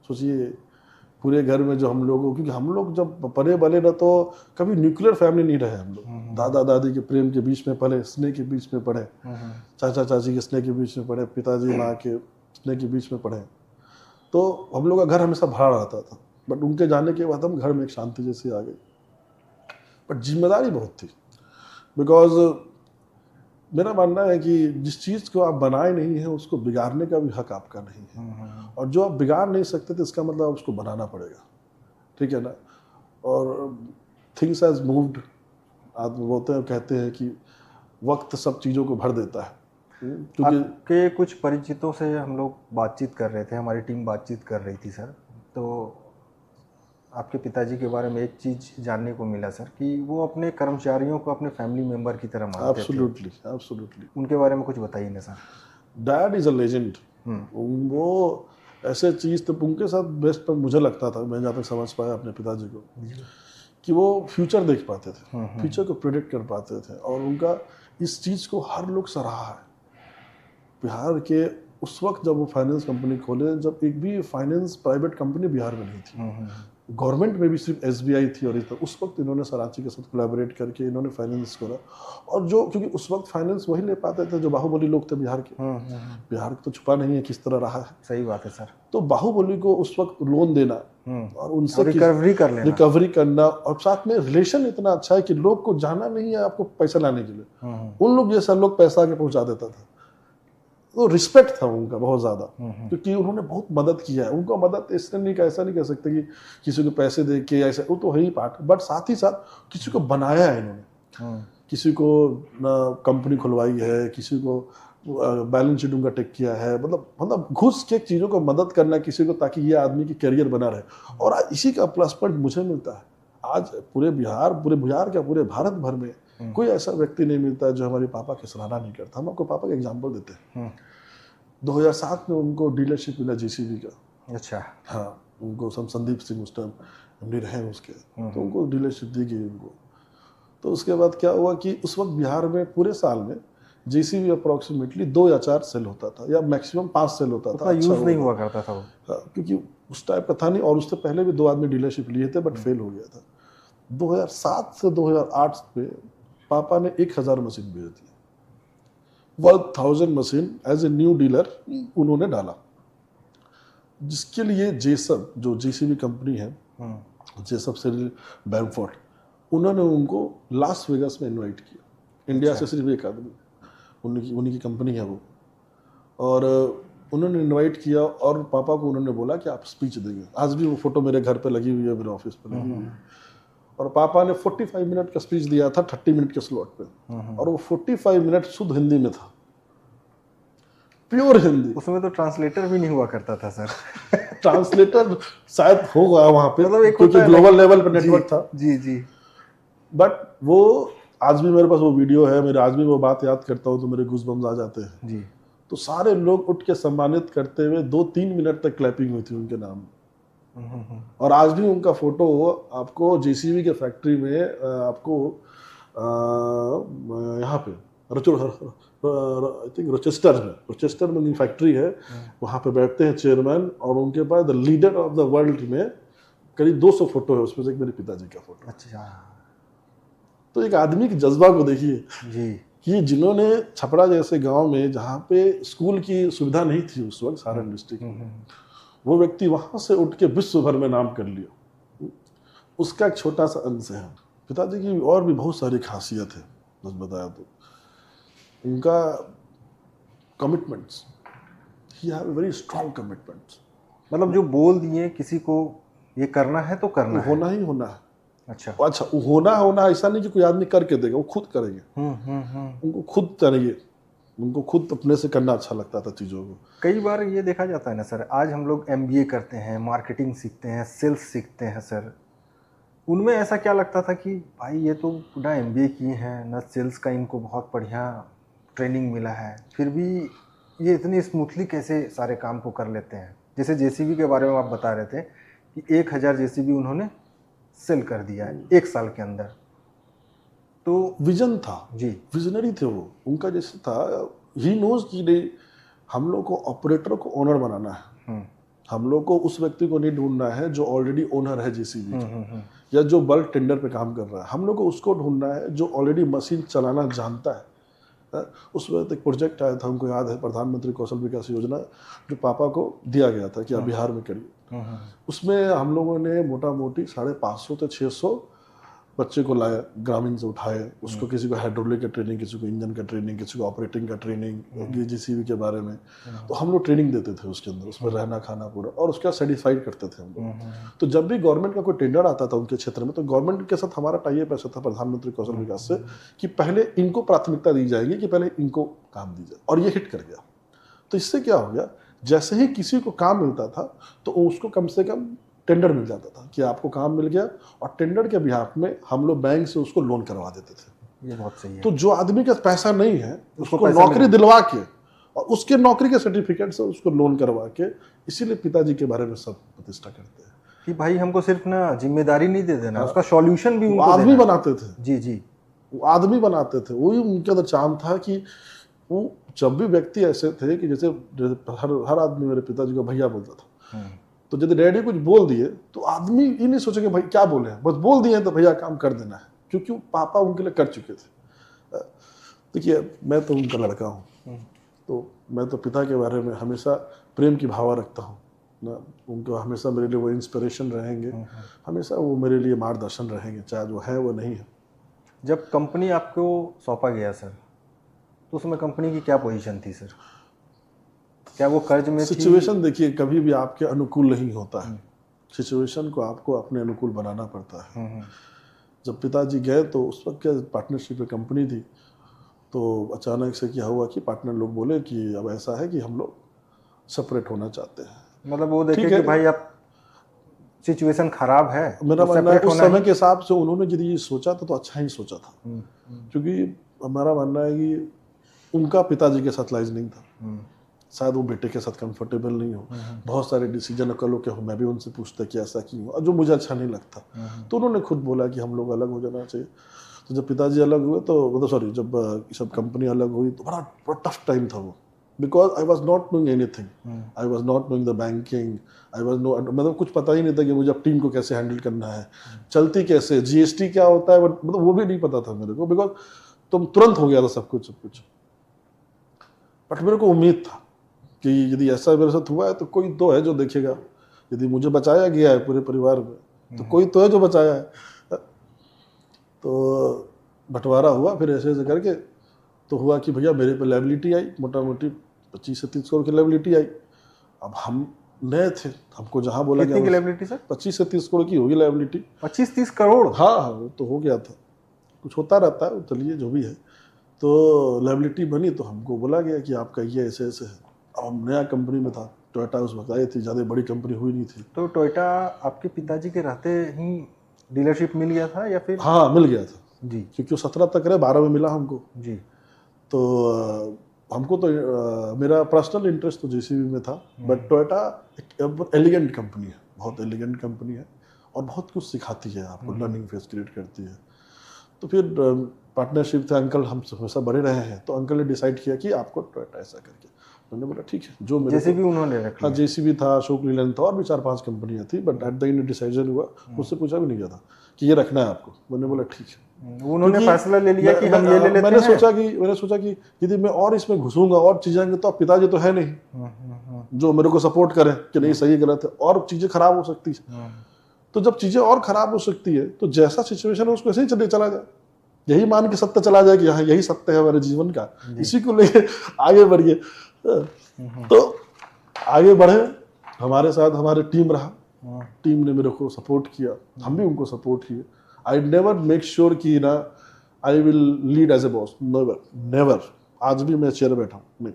सोचिए पूरे घर में जो हम लोग, क्योंकि हम लोग जब पले बले ना तो कभी न्यूक्लियर फैमिली नहीं रहे हम लोग। दादा दादी के प्रेम के बीच में पले, स्नेह के बीच में पढ़े, चाचा चाची के स्नेह के बीच में पढ़े, पिताजी माँ के स्नेह के बीच में पढ़े। तो हम लोग का घर हमेशा भरा रहता था। बट उनके जाने के बाद हम घर में एक शांति जैसी आ गई। बट जिम्मेदारी बहुत थी, बिकॉज मेरा मानना है कि जिस चीज़ को आप बनाए नहीं है उसको बिगाड़ने का भी हक आपका नहीं है, और जो आप बिगाड़ नहीं सकते तो इसका मतलब उसको बनाना पड़ेगा, ठीक है ना। और थिंग्स हैज मूव्ड, आप बोलते हैं, कहते हैं कि वक्त सब चीज़ों को भर देता है, क्योंकि आपके कुछ परिचितों से हम लोग बातचीत कर रहे थे, हमारी टीम बातचीत कर रही थी सर, तो आपके पिताजी के बारे में एक चीज़ जानने को मिला सर कि वो अपने कर्मचारियों को अपने फैमिली मेंबर की तरह मानते थे। एब्सोल्युटली। उनके बारे में कुछ बताइए ना sir. Dad is a legend. वो ऐसे चीज़ तो उनके साथ बेस्ट पर मुझे लगता था, मैं जहाँ तक समझ पाया अपने पिताजी को, कि वो फ्यूचर देख पाते थे, फ्यूचर को प्रेडिक्ट कर पाते थे, और उनका इस चीज़ को हर लोग सराहा है। बिहार के उस वक्त जब वो फाइनेंस कंपनी खोले, जब एक भी फाइनेंस प्राइवेट कंपनी बिहार में नहीं थी, गवर्नमेंट में भी सिर्फ SBI थी, और उस वक्त इन्होंने सराची के साथ कोलैबोरेट करके इन्होंने फाइनेंस खोला। और जो, क्योंकि उस वक्त फाइनेंस वही ले पाते थे जो बाहुबली लोग थे बिहार के। बिहार तो छुपा नहीं है किस तरह रहा है। सही बात है सर। तो बाहुबली को उस वक्त लोन देना और उनसे रिकवरी करना, और साथ में रिलेशन इतना अच्छा है कि लोग को जाना नहीं है आपको पैसा लाने के लिए, उन लोग जैसा लोग पैसा आके पहुंचा देता था। तो रिस्पेक्ट था उनका बहुत ज़्यादा, क्योंकि उन्होंने बहुत मदद किया है। उनका मदद इसलिए नहीं, ऐसा नहीं कह सकते कि किसी को पैसे दे के ऐसा, वो तो है ही पार्ट, बट साथ ही साथ किसी को बनाया है इन्होंने, किसी को कंपनी खुलवाई है, किसी को बैलेंस शीट उनका टेक किया है, मतलब घुस के चीज़ों को मदद करना किसी को, ताकि ये आदमी की करियर बना रहे। और इसी का प्लस पॉइंट मुझे मिलता है। आज पूरे बिहार क्या पूरे भारत भर में कोई ऐसा व्यक्ति नहीं मिलता है जो हमारे पापा की सराहना नहीं करता। हम आपको पापा का एग्जांपल देते हैं। 2007 में उनको डीलरशिप मिला JCB का। अच्छा। हाँ, उनको संदीप सिंह उस टाइम MD रहे उसके, तो उनको डीलरशिप दी गई उनको। तो उसके बाद क्या हुआ कि उस वक्त बिहार में पूरे साल में जेसीबी अप्रोक्सीमेटली 2 या 4 सेल होता था, या मैक्सिमम 5 सेल होता था। उतना अच्छा यूज नहीं होगा। हुआ करता था वो। हाँ, क्योंकि उस टाइप का था नहीं, और उससे पहले भी 2 आदमी डीलरशिप लिए थे बट फेल हो गया था। 2007 से 2008 में पापा ने 1000 मशीन बेच दी। 1000 machine as a new dealer उन्होंने डाला, जिसके लिए जेसब जो जेसीबी कंपनी है, जेसब से बैम्फोर्ड, उन्होंने उनको लास वेगास में इनवाइट किया। इंडिया से सिर्फ एक आदमी, उन्हीं की कंपनी है वो, और उन्होंने इनवाइट किया और पापा को उन्होंने बोला कि आप स्पीच देंगे। आज भी वो फोटो मेरे घर पे लगी हुई है, मेरे ऑफिस पे लगी हुई है। और पापा ने 45 मिनट का स्पीच दिया था 30 मिनट के स्लॉट पे, और वो 45 मिनट शुद्ध हिंदी में था, प्योर हिंदी। उसमें तो ट्रांसलेटर भी नहीं हुआ करता था सर। ट्रांसलेटर शायद होगा वहां पे, मतलब एक क्योंकि होता है ना ग्लोबल कि- लेवल पे नेटवर्क था। जी जी। बट वो आज भी मेरे पास वो वीडियो है, मेरे आज भी वो बात याद करता हूँ तो मेरे गूज़बम्स आ जाते हैं। जी। तो सारे लोग उठ के सम्मानित करते हुए 2-3 मिनट तक क्लैपिंग हुई थी उनके नाम। और आज भी उनका फोटो आपको जेसीबी के फैक्ट्री में आपको यहाँ पे आई थिंक रोचेस्टर में उनकी फैक्ट्री है, वहाँ पे बैठते हैं चेयरमैन, और उनके पास the leader of the world में करीब 200 फोटो है, उसमें से एक मेरे पिताजी का फोटो। अच्छा। तो एक आदमी के जज्बा को देखिए जी। कि जिन्होंने छपरा जैसे गांव में, जहाँ पे स्कूल की सुविधा नहीं थी उस वक्त सारण डिस्ट्रिक्ट में, वो व्यक्ति वहां से उठ के विश्व भर में नाम कर लिया। उसका एक छोटा सा अंश है। पिताजी की और भी बहुत सारी खासियत है, बस बताया तो उनका commitments, he have very strong commitments. मतलब जो बोल दिए किसी को ये करना है तो करना है। होना ही होना है। अच्छा। अच्छा, होना ऐसा नहीं कि कोई आदमी करके देगा, वो खुद करेंगे। उनको खुद चाहिए, उनको खुद अपने से करना अच्छा लगता था चीज़ों को। कई बार ये देखा जाता है ना सर, आज हम लोग MBA करते हैं, मार्केटिंग सीखते हैं, सेल्स सीखते हैं सर, उनमें ऐसा क्या लगता था कि भाई ये तो ना MBA किए हैं ना सेल्स का इनको बहुत बढ़िया ट्रेनिंग मिला है, फिर भी ये इतनी स्मूथली कैसे सारे काम को कर लेते हैं। जैसे JCB के बारे में आप बता रहे थे कि 1000 JCB उन्होंने सेल कर दिया है 1 साल के अंदर। तो विजन था जी, विजनरी थे वो। उनका जैसे था, ही नोज कि नहीं, हम लोग को ऑपरेटर को ओनर बनाना है। हम लोग को उस व्यक्ति को नहीं ढूंढना है जो ऑलरेडी ओनर है जेसीबी का, या जो बल्क टेंडर पे काम कर रहा है। हम लोग को उसको ढूंढना है जो ऑलरेडी मशीन चलाना जानता है। उस वक्त एक प्रोजेक्ट आया था, हमको याद है, प्रधानमंत्री कौशल विकास योजना, जो पापा को दिया गया था कि आप बिहार में करिए। उसमें हम लोगों ने मोटा मोटी 550 से 600 बच्चे को लाया, ग्रामीण से उठाए, उसको किसी को हाइड्रोलिक का ट्रेनिंग, किसी को इंजन का ट्रेनिंग, किसी को ऑपरेटिंग का ट्रेनिंग, जेसीबी के बारे में। तो हम लोग ट्रेनिंग देते थे उसके अंदर, उसमें रहना खाना पूरा, और उसका सर्टिफाइड करते थे हम लोग। तो जब भी गवर्नमेंट का कोई टेंडर आता था उनके क्षेत्र में, तो गवर्नमेंट के साथ हमारा टाई अप ऐसा था प्रधानमंत्री कौशल विकास से कि पहले इनको प्राथमिकता दी जाएगी, कि पहले इनको काम दी जाए, और ये हिट कर गया। तो इससे क्या हो गया, जैसे ही किसी को काम मिलता था तो उसको कम से कम टेंडर मिल जाता था कि आपको काम मिल गया, और टेंडर के बिहाफ में हम लोग बैंक से उसको लोन करवा देते थे। ये बहुत सही है। तो जो आदमी का पैसा नहीं है उसको पैसा नौकरी दिलवा के, और उसके नौकरी के सर्टिफिकेट से उसको लोन करवा के, इसीलिए पिताजी के बारे में सब प्रतिष्ठा करते हैं कि भाई हमको सिर्फ ना जिम्मेदारी नहीं दे देना, उसका सॉल्यूशन भी उनको आदमी देना। बनाते थे। जी जी। वो आदमी बनाते थे, वही उनके अंदर चाम था कि वो जब भी व्यक्ति ऐसे थे कि जैसे हर आदमी मेरे पिताजी को भैया बोलता था। तो यदि डैडी कुछ बोल दिए तो आदमी ये नहीं सोचेंगे भाई क्या बोले, बस बोल दिए तो भैया काम कर देना है, क्योंकि पापा उनके लिए कर चुके थे। देखिए, मैं तो उनका लड़का हूँ, तो मैं तो पिता के बारे में हमेशा प्रेम की भावना रखता हूँ ना। उनको हमेशा मेरे लिए वो इंस्पिरेशन रहेंगे, हमेशा वो मेरे लिए मार्गदर्शन रहेंगे, चाहे वो है वो नहीं है। जब कंपनी आपको सौंपा गया सर, तो उसमें कंपनी की क्या पोजीशन थी सर? क्या वो कर्ज में थी? सिचुएशन देखिए कभी भी आपके अनुकूल नहीं होता है, सिचुएशन को आपको अपने अनुकूल बनाना पड़ता है। जब पिताजी गए तो उस वक्त क्या पार्टनरशिप में कंपनी थी, तो अचानक से क्या हुआ कि पार्टनर लोग बोले कि अब ऐसा है कि हम लोग सेपरेट होना चाहते हैं। मतलब वो देखे कि भाई अब सिचुएशन खराब है, मेरा तो मानना है separate उस होना समय के हिसाब से उन्होंने यदि ये सोचा था तो अच्छा ही सोचा था, क्योंकि हमारा मानना है कि उनका पिताजी के साथ लाइज नहीं था, शायद वो बेटे के साथ कंफर्टेबल नहीं हो। बहुत सारे डिसीजन कल के मैं भी उनसे पूछता कि ऐसा क्यों, और जो मुझे अच्छा नहीं लगता, तो उन्होंने खुद बोला कि हम लोग अलग हो जाना चाहिए। तो जब पिताजी अलग हुए तो मतलब सॉरी जब सब कंपनी अलग हुई तो बड़ा बड़ा टफ टाइम था वो, because I was not knowing anything, I was not knowing the banking, I was no मतलब कुछ पता ही नहीं था कि मुझे अब टीम को कैसे हैंडल करना है, चलती कैसे, जीएसटी क्या होता है, मतलब वो भी नहीं पता था मेरे को, बिकॉज तुम तुरंत हो गया था सब कुछ। बट मेरे को उम्मीद था कि यदि ऐसा मेरे साथ हुआ है तो कोई तो है जो देखेगा, यदि मुझे बचाया गया है पूरे परिवार में तो कोई तो है जो बचाया है। तो बंटवारा हुआ, फिर ऐसे ऐसे करके तो हुआ कि भैया मेरे पे लायबिलिटी आई, मोटा मोटी 25 से 30 करोड़ की लायबिलिटी आई। अब हम नए थे, हमको जहाँ बोला कितनी की गया लायबिलिटी सर? 25 से 30 करोड़ की होगी लायबिलिटी। 25-30 करोड़? हाँ हाँ, वो तो हो गया था, कुछ होता रहता है, चलिए जो भी है। तो लायबिलिटी बनी तो हमको बोला गया कि आपका ये ऐसे ऐसे है। अब हम नया कंपनी में था, टोयोटा उस वक्त आई थी, ज़्यादा बड़ी कंपनी हुई नहीं थी। तो टोयोटा आपके पिताजी के रहते ही डीलरशिप मिल गया था या फिर? हाँ मिल गया था जी क्योंकि वो 17 तक रहे, 12 में मिला हमको। जी। तो हमको तो मेरा पर्सनल इंटरेस्ट तो जेसीबी में था, बट टोयोटा एक एलिगेंट कंपनी है, बहुत एलिगेंट कंपनी है और बहुत कुछ सिखाती है आपको, लर्निंग फेस क्रिएट करती है। तो फिर पार्टनरशिप थे, अंकल हम हमेशा बड़े रहे हैं, तो अंकल ने डिसाइड किया कि आपको टोयोटा ऐसा करके, मैंने बोला ठीक है जो मेरे जेसीबी उन्होंने रख हाँ लिया? जेसीबी था, अशोक लीलैंड था और भी 4-5 कंपनियां थी, but at the end decision हुआ, मुझसे पूछा भी नहीं गया था कि ये रखना है आपको, मैंने बोला ठीक है। उन्होंने क्योंकि फैसला ले लिया कि हम ये ले लेते मैंने हैं। सोचा कि यदि मैं और इसमें घुसूंगा और चीजें आएंगे तो अब पिताजी तो है नहीं जो मेरे को सपोर्ट करें कि नहीं सही गलत है, और चीजें खराब हो सकती है। तो जब चीजें और खराब हो सकती है तो जैसा सिचुएशन है उसको ऐसे ही चला जाए, यही मान के सत्य चला जाए कि हाँ यही सत्य है हमारे जीवन का, इसी को लेके आगे बढ़िए। तो आगे बढ़े, हमारे साथ हमारी टीम रहा, टीम ने मेरे को सपोर्ट किया, हम भी उनको सपोर्ट किए। आई नेवर मेक श्योर कि ना I will lead as a boss, never never, आज भी मैं चेयर बैठा हूँ नहीं,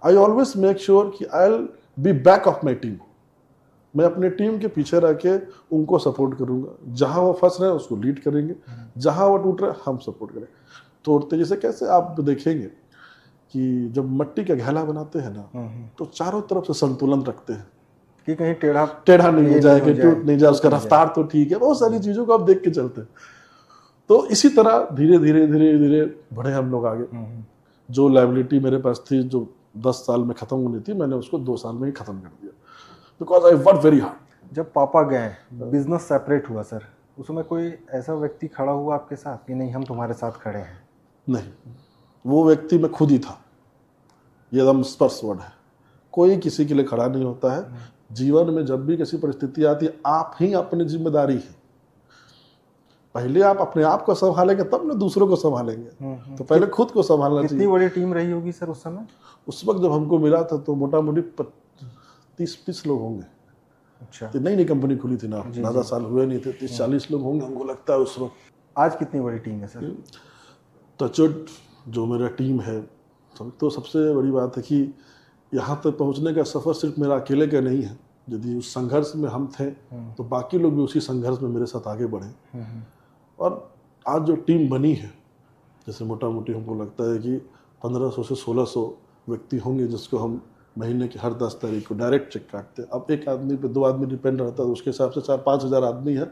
आई ऑलवेज मेक श्योर कि I will be back of my team, मैं अपने टीम के पीछे रह के उनको सपोर्ट करूंगा, जहां वो फंस रहे हैं उसको लीड करेंगे, जहां वो टूट रहे हैं हम सपोर्ट करेंगे। तोड़ते जैसे कैसे आप देखेंगे कि जब मिट्टी का घेला बनाते हैं ना तो चारों तरफ से संतुलन रखते हैं कि कहीं टेढ़ा टेढ़ा नहीं हो जाए, कि टूट नहीं जाए, उसका टूट नहीं रफ्तार तो ठीक है, बहुत सारी चीजों को आप देख के चलते हैं। तो इसी तरह धीरे धीरे धीरे धीरे बढ़े हम लोग आगे। जो लायबिलिटी मेरे पास थी जो 10 साल में खत्म होनी थी, मैंने उसको 2 साल में ही खत्म कर दिया, because I work very hard. जब पापा गए, बिजनेस सेपरेट हुआ सर, उसमें कोई ऐसा व्यक्ति खड़ा हुआ आपके साथ कि नहीं हम तुम्हारे साथ खड़े हैं? नहीं, वो व्यक्ति मैं खुद ही था, ये एकदम स्पर्श वर्ड है, कोई किसी के लिए खड़ा नहीं होता है। जीवन में जब भी किसी परिस्थिति आती है, आप ही अपनी जिम्मेदारी है, पहले आप अपने आप को संभालेंगे तब ना दूसरों को संभालेंगे, तो पहले खुद को संभालना कितनी चाहिए। बड़ी टीम रही होगी सर उस समय? उस वक्त जब हमको मिला था तो मोटा मोटी 30-30 लोग होंगे। अच्छा, तो नई नई कंपनी खुली थी ना, ज़्यादा साल हुए नहीं थे, 30-40 लोग होंगे हमको लगता है उस वक्त। आज कितनी बड़ी टीम है सर? टचवुड जो मेरा टीम है, तो सबसे बड़ी बात है कि यहाँ तक पहुँचने का सफ़र सिर्फ मेरा अकेले का नहीं है, यदि उस संघर्ष में हम थे तो बाकी लोग भी उसी संघर्ष में मेरे साथ आगे बढ़े। और आज जो टीम बनी है, जैसे मोटा मोटी हमको लगता है कि 1500 से 1600 व्यक्ति होंगे जिसको हम महीने की हर 10 तारीख को डायरेक्ट चेक काटते हैं। अब एक आदमी पे 2 आदमी डिपेंड रहता है, तो उसके हिसाब से 4-5 हज़ार आदमी है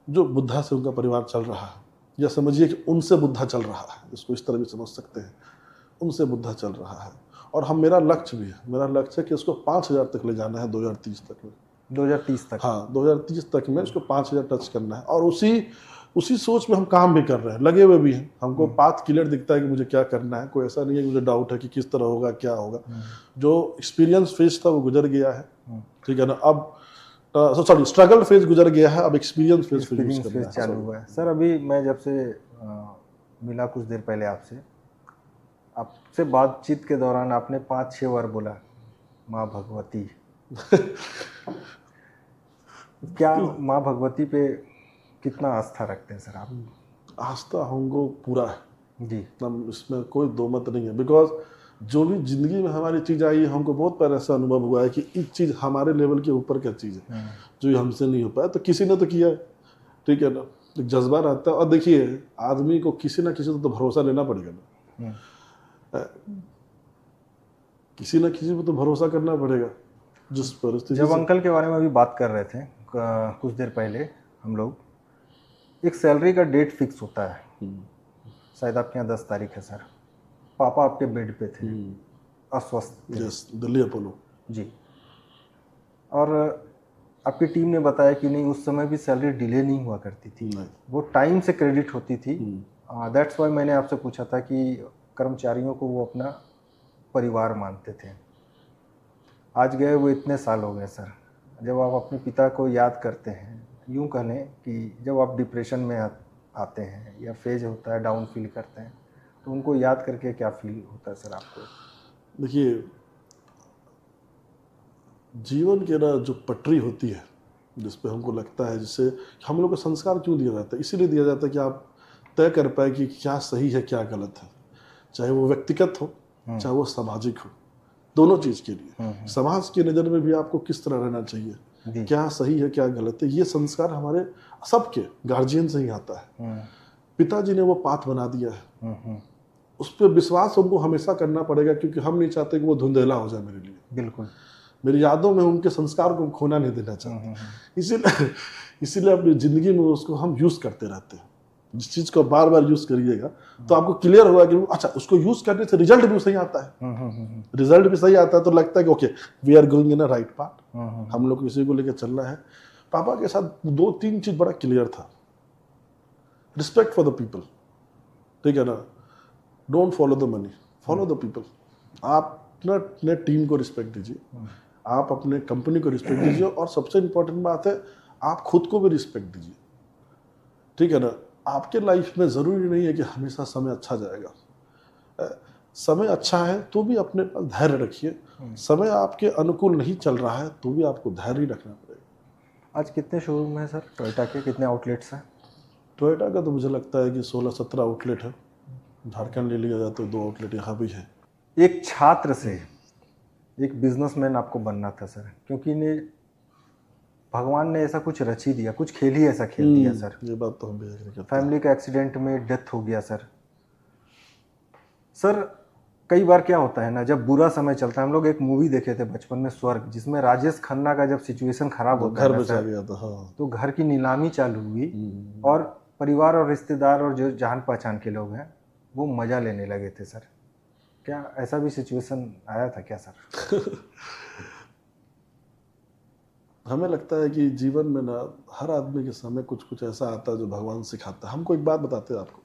जो बुद्धा से उनका परिवार चल रहा है, या समझिए कि उनसे बुद्धा चल रहा है, इसको इस तरह भी समझ सकते हैं, उनसे बुद्धा चल रहा है। और हम मेरा लक्ष्य भी है, मेरा लक्ष्य है कि उसको 5000 तक ले जाना है 2030 तक में। 2030 तक? हाँ, 2030 तक में उसको 5000 टच करना है, और उसी सोच में हम काम भी कर रहे हैं, लगे हुए भी हैं। हमको पाथ क्लियर दिखता है कि मुझे क्या करना है, कोई ऐसा नहीं है कि मुझे डाउट है कि किस तरह होगा क्या होगा। जो एक्सपीरियंस फेज था वो गुजर गया है, ठीक है ना, अब सॉरी स्ट्रगल फेज गुजर गया है, अब एक्सपीरियंस फेज चालू हुआ है। सर अभी मैं जब से मिला कुछ देर पहले आपसे बातचीत के दौरान आपने 5-6 बार बोला माँ भगवती। क्या माँ भगवती पे कितना आस्था रखते हैं सर आप? आस्था हमको पूरा है जी, हम इसमें कोई दो मत नहीं है, बिकॉज जो भी जिंदगी में हमारी चीज़ आई है हमको बहुत पहले ऐसा अनुभव हुआ है कि एक चीज़ हमारे लेवल के ऊपर क्या चीज़ है जो हमसे नहीं हो पाया, तो किसी ने तो किया है, ठीक है ना, एक जज्बा रहता है। और देखिए आदमी को किसी ना किसी तो भरोसा लेना पड़ेगा ना, किसी ना किसी पे तो भरोसा करना पड़ेगा जिस परिस्थिति। जब अंकल के बारे में अभी बात कर रहे थे कुछ देर पहले हम लोग, एक सैलरी का डेट फिक्स होता है, शायद आपके यहाँ 10 तारीख है सर। पापा आपके बेड पे थे, अस्वस्थ थे। Yes, Delhi Apollo. जी। और आपकी टीम ने बताया कि नहीं, उस समय भी सैलरी डिले नहीं हुआ करती थी, नहीं। वो टाइम से क्रेडिट होती थी। दैट्स वाई मैंने आपसे पूछा था कि कर्मचारियों को वो अपना परिवार मानते थे। आज गए वो इतने साल हो गए सर, जब आप अपने पिता को याद करते हैं, यूँ कह लें कि जब आप डिप्रेशन में आते हैं या फेज होता है, डाउन फील करते हैं, तो उनको याद करके क्या फील होता है सर आपको? देखिए, जीवन के ना जो पटरी होती है जिस पे हमको लगता है, जिससे हम लोग को संस्कार क्यों दिया जाता है, इसीलिए दिया जाता है कि आप तय कर पाए कि क्या सही है क्या गलत है, चाहे वो व्यक्तिगत हो चाहे वो सामाजिक हो, दोनों चीज़ के लिए। समाज की नज़र में भी आपको किस तरह रहना चाहिए, क्या सही है क्या गलत है, ये संस्कार हमारे सबके गार्जियन से ही आता है। पिताजी ने वो पाथ बना दिया है, उस पर विश्वास हमको हमेशा करना पड़ेगा, क्योंकि हम नहीं चाहते कि वो धुंधेला हो जाए मेरे लिए। बिल्कुल। मेरी यादों में उनके संस्कार को खोना नहीं देना चाहते, इसीलिए अपनी ज़िंदगी में उसको हम यूज़ करते रहते हैं। जिस चीज़ को बार बार यूज़ करिएगा तो आपको क्लियर होगा कि अच्छा, उसको यूज़ करने से रिजल्ट भी सही आता है। रिजल्ट भी सही आता है तो लगता है कि okay, we are going in a right path, हम लोग इसी को लेकर चलना है। पापा के साथ 2-3 चीज़ बड़ा क्लियर था। रिस्पेक्ट फॉर द पीपल, ठीक है ना, don't follow the money, follow the people. आप अपने टीम को रिस्पेक्ट दीजिए, आप अपने कंपनी को रिस्पेक्ट दीजिए, और सबसे इम्पोर्टेंट बात है, आप खुद को भी रिस्पेक्ट दीजिए, ठीक है ना। आपके लाइफ में ज़रूरी नहीं है कि हमेशा समय अच्छा जाएगा। समय अच्छा है तो भी अपने पास धैर्य रखिए, समय आपके अनुकूल नहीं चल रहा है तो भी आपको धैर्य रखना पड़ेगा। आज कितने शोरूम हैं सर टोयोटा के, कितने आउटलेट्स हैं? टोयोटा का तो मुझे लगता है कि 16-17 आउटलेट है। झारखंड ले लिया जाए तो 2 आउटलेट यहाँ भी है। एक छात्र से एक बिजनेसमैन आपको बनना था सर, क्योंकि इन्हें भगवान ने ऐसा कुछ रच ही दिया, कुछ खेल ही ऐसा खेल दिया सर। ये बात तो हम भी एग्री करते हैं। फैमिली का एक्सीडेंट में डेथ हो गया सर। सर कई बार क्या होता है ना, जब बुरा समय चलता है, हम लोग एक मूवी देखे थे बचपन में, स्वर्ग, जिसमें राजेश खन्ना का जब सिचुएशन खराब होता घर है बचा सर, गया था। हाँ, तो घर की नीलामी चालू हुई और परिवार और रिश्तेदार और जो जान पहचान के लोग हैं वो मजा लेने लगे थे सर। क्या ऐसा भी सिचुएशन आया था क्या सर? हमें लगता है कि जीवन में ना हर आदमी के समय कुछ कुछ ऐसा आता है जो भगवान सिखाता है। हमको एक बात बताते हैं आपको,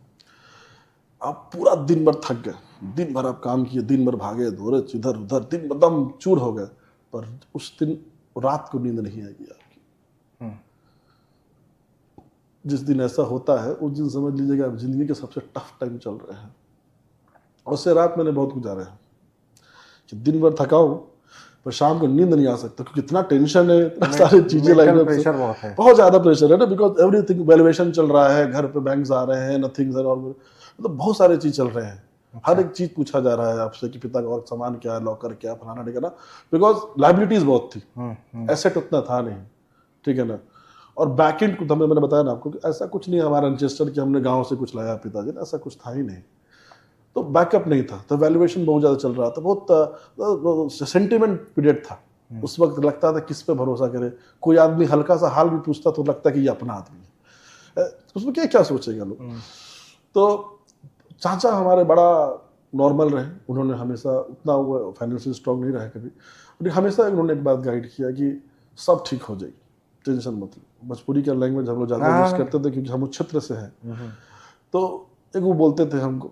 आप पूरा दिन भर थक गए, दिन भर आप काम किए, दिन भर भागे दौड़े इधर उधर, दिन भर दम चूर हो गए, पर उस दिन रात को नींद नहीं आएगी आपकी। जिस दिन ऐसा होता है उस दिन समझ लीजिएगा आप जिंदगी के सबसे टफ टाइम चल रहे हैं। और उससे रात मैंने बहुत गुजारे हैं कि दिन भर थका हूँ पर शाम को नींद नहीं आ सकता, क्योंकि इतना टेंशन है, इतना सारी चीजें लाइन प्रेशर बहुत है, बहुत ज्यादा प्रेशर है ना, बिकॉज एवरीथिंग वैल्यूएशन चल रहा है, घर पे बैंक्स आ रहे हैं, नथिंग और मतलब बहुत सारे चीज चल रहे हैं। हर एक चीज पूछा जा रहा है आपसे कि पिता का और सामान क्या है, लॉकर क्या, फलाना ठिकाना, बिकॉज लाइबिलिटीज बहुत थी, एसेट उतना था नहीं, ठीक है ना। और बैकएंड को मैंने बताया ना आपको कि ऐसा कुछ नहीं है हमारा एंचेस्टर कि हमने गाँव से कुछ लाया पिताजी ने, ऐसा कुछ था ही नहीं। तो बैकअप नहीं था, तो वैल्यूएशन बहुत ज़्यादा चल रहा था, बहुत सेंटिमेंट पीरियड था। उस वक्त लगता था किस पे भरोसा करे, कोई आदमी हल्का सा हाल भी पूछता तो लगता कि ये अपना आदमी है, उसमें क्या सोचेगा लोग। तो चाचा हमारे बड़ा नॉर्मल रहे, उन्होंने हमेशा उतना वो फाइनेंशियल स्ट्रॉन्ग नहीं रहे कभी, लेकिन हमेशा उन्होंने एक बात गाइड किया कि सब ठीक हो जाएगी, टेंशन मत लो। भोजपुरी का लैंग्वेज हम लोग ज़्यादा यूज़ करते थे क्योंकि हम उस क्षेत्र से हैं। तो एक वो बोलते थे हमको,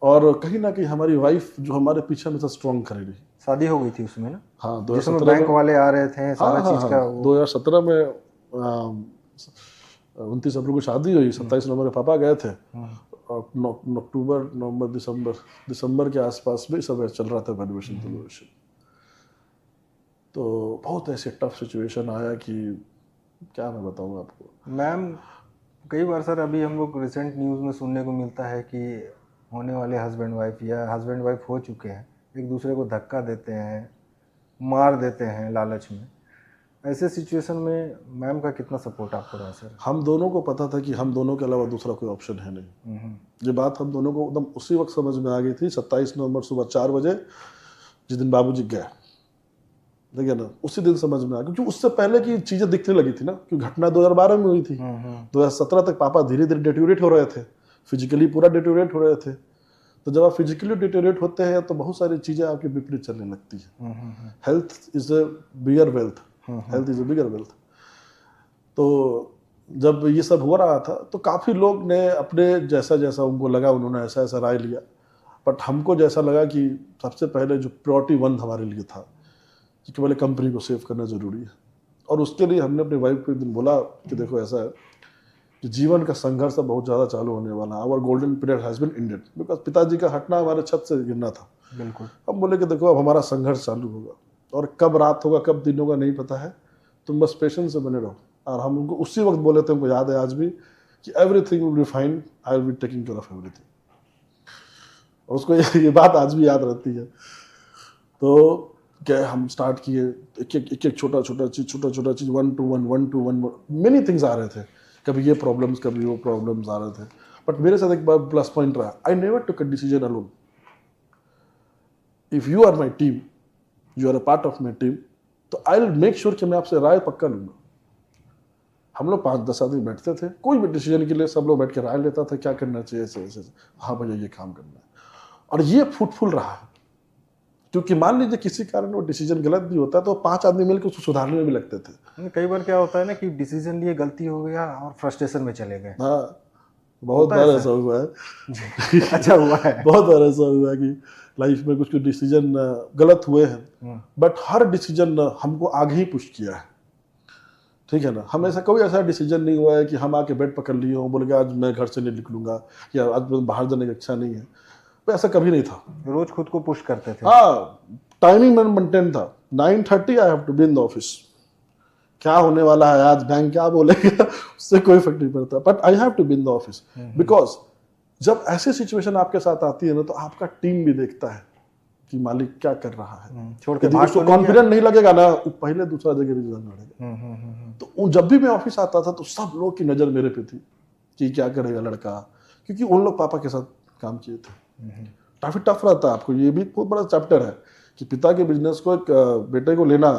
और कहीं ना कहीं हमारी वाइफ जो हमारे पीछे हमेशा स्ट्रॉन्ग खड़ी रही। शादी हो गई थी उसमें ना? हाँ, 2017 बैंक वाले आ रहे थे, सारा चीज का 2017 में 29 अप्रैल को शादी हुई, 27 नवंबर के पापा गए थे, और अक्टूबर नवंबर दिसंबर के आसपास भी सब चल रहा था वैल्यूएशन। तो बहुत ऐसे टफ सिचुएशन आया कि क्या मैं बताऊँ आपको। मैम कई बार सर अभी हम लोग रिसेंट न्यूज़ में सुनने को मिलता है कि होने वाले हस्बैंड वाइफ या हस्बैंड वाइफ हो चुके हैं, एक दूसरे को धक्का देते हैं, मार देते हैं लालच में। ऐसे सिचुएशन में मैम का कितना सपोर्ट आपको रहा सर? हम दोनों को पता था कि हम दोनों के अलावा दूसरा कोई ऑप्शन है नहीं। ये बात हम दोनों को एकदम उसी वक्त समझ में आ गई थी। 27 नवंबर सुबह 4 बजे जिस दिन बाबूजी गए, ठीक है ना, उसी दिन समझ में आ गया, क्योंकि उससे पहले की चीज़ें दिखने लगी थी ना, क्योंकि घटना 2012 में हुई थी। 2017 तक पापा धीरे धीरे डिटेरियोरेट हो रहे थे, फिजिकली पूरा डिटेरियोरेट हो रहे थे। तो जब आप फिजिकली डिटेरियोरेट होते हैं तो बहुत सारी चीज़ें आपके विपरीत चलने लगती है। Health is a bigger wealth, health is a bigger wealth. तो जब ये सब हो रहा था तो काफ़ी लोग ने अपने जैसा जैसा उनको लगा उन्होंने ऐसा ऐसा राय लिया, बट हमको जैसा लगा कि सबसे पहले जो प्रायोरिटी 1 हमारे लिए था कि पहले कंपनी को सेव करना ज़रूरी है। और उसके लिए हमने अपनी वाइफ को एक दिन बोला कि देखो ऐसा है कि जीवन का संघर्ष अब बहुत ज़्यादा चालू होने वाला है, our golden period has been ended, because पिताजी का हटना हमारे छत से गिरना था। बिल्कुल। हम बोले कि देखो अब हमारा संघर्ष चालू होगा और कब रात होगा कब दिन होगा नहीं पता है, तुम बस पेशेंस से बने रहो। और हम उनको उसी वक्त बोले थे, हमको याद है आज भी, कि everything will be fine, I will be taking care of everything. उसको ये बात आज भी याद रहती है। तो क्या हम स्टार्ट किए, एक एक छोटा छोटा चीज 1 to 1 मेनी थिंग्स आ रहे थे, कभी ये प्रॉब्लम्स कभी वो प्रॉब्लम्स आ रहे थे। बट मेरे साथ एक बार प्लस पॉइंट रहा, I never took a decision alone. If you are my team, you are a part of my team, तो आई विल मेक श्योर कि मैं आपसे राय पक्का लूंगा। हम लोग 5-10 आदमी बैठते थे, कोई भी डिसीजन के लिए सब लोग बैठ के राय लेता था, क्या करना चाहिए ऐसे ऐसे, हाँ भैया ये काम करना है। और ये फ्रूटफुल रहा है, क्योंकि मान लीजिए किसी कारण वो डिसीजन गलत भी होता है तो 5 आदमी मिलकर उसको सुधारने में भी लगते थे। कई बार क्या होता है ना कि डिसीजन लिए गलती हो गया और फ्रस्ट्रेशन में चले गए। हाँ, बहुत होता है बार ऐसा? ऐसा हुआ है। अच्छा हुआ है। बहुत बार ऐसा हुआ है कि लाइफ में कुछ डिसीजन गलत हुए हैं, बट हर डिसीजन हमको आगे ही पुश किया है। ठीक है ना, हम ऐसा कोई ऐसा डिसीजन नहीं हुआ है कि हम आके बेड पकड़ लिए हों, बोले कि आज मैं घर से नहीं निकलूंगा या आज बाहर जाने की इच्छा नहीं है, तो ऐसा कभी नहीं था। रोज खुद को पुश करते थे। हाँ, टाइमिंग मैंने मेंटेन था, 9:30 I have to be in the office. क्या होने वाला है आज, बैंक क्या बोलेगा उससे कोई फर्क नहीं पड़ता, but I have to be in the office. Because जब ऐसी सिचुएशन आपके साथ आती है ना, तो आपका टीम भी देखता है कि मालिक क्या कर रहा है। छोड़ के यदि भाग उसको तो नहीं कॉन्फिडेंट नहीं लगेगा ना, वो पहले दूसरा जगह रिजल्ट लड़ेगा। तो जब भी मैं ऑफिस आता था तो सब लोग की नजर मेरे पे थी कि क्या करेगा लड़का, क्योंकि उन लोग पापा के साथ काम किए थे। काफी टफ रहता है, आपको ये भी बहुत बड़ा चैप्टर है कि पिता के बिजनेस को एक बेटे को लेना,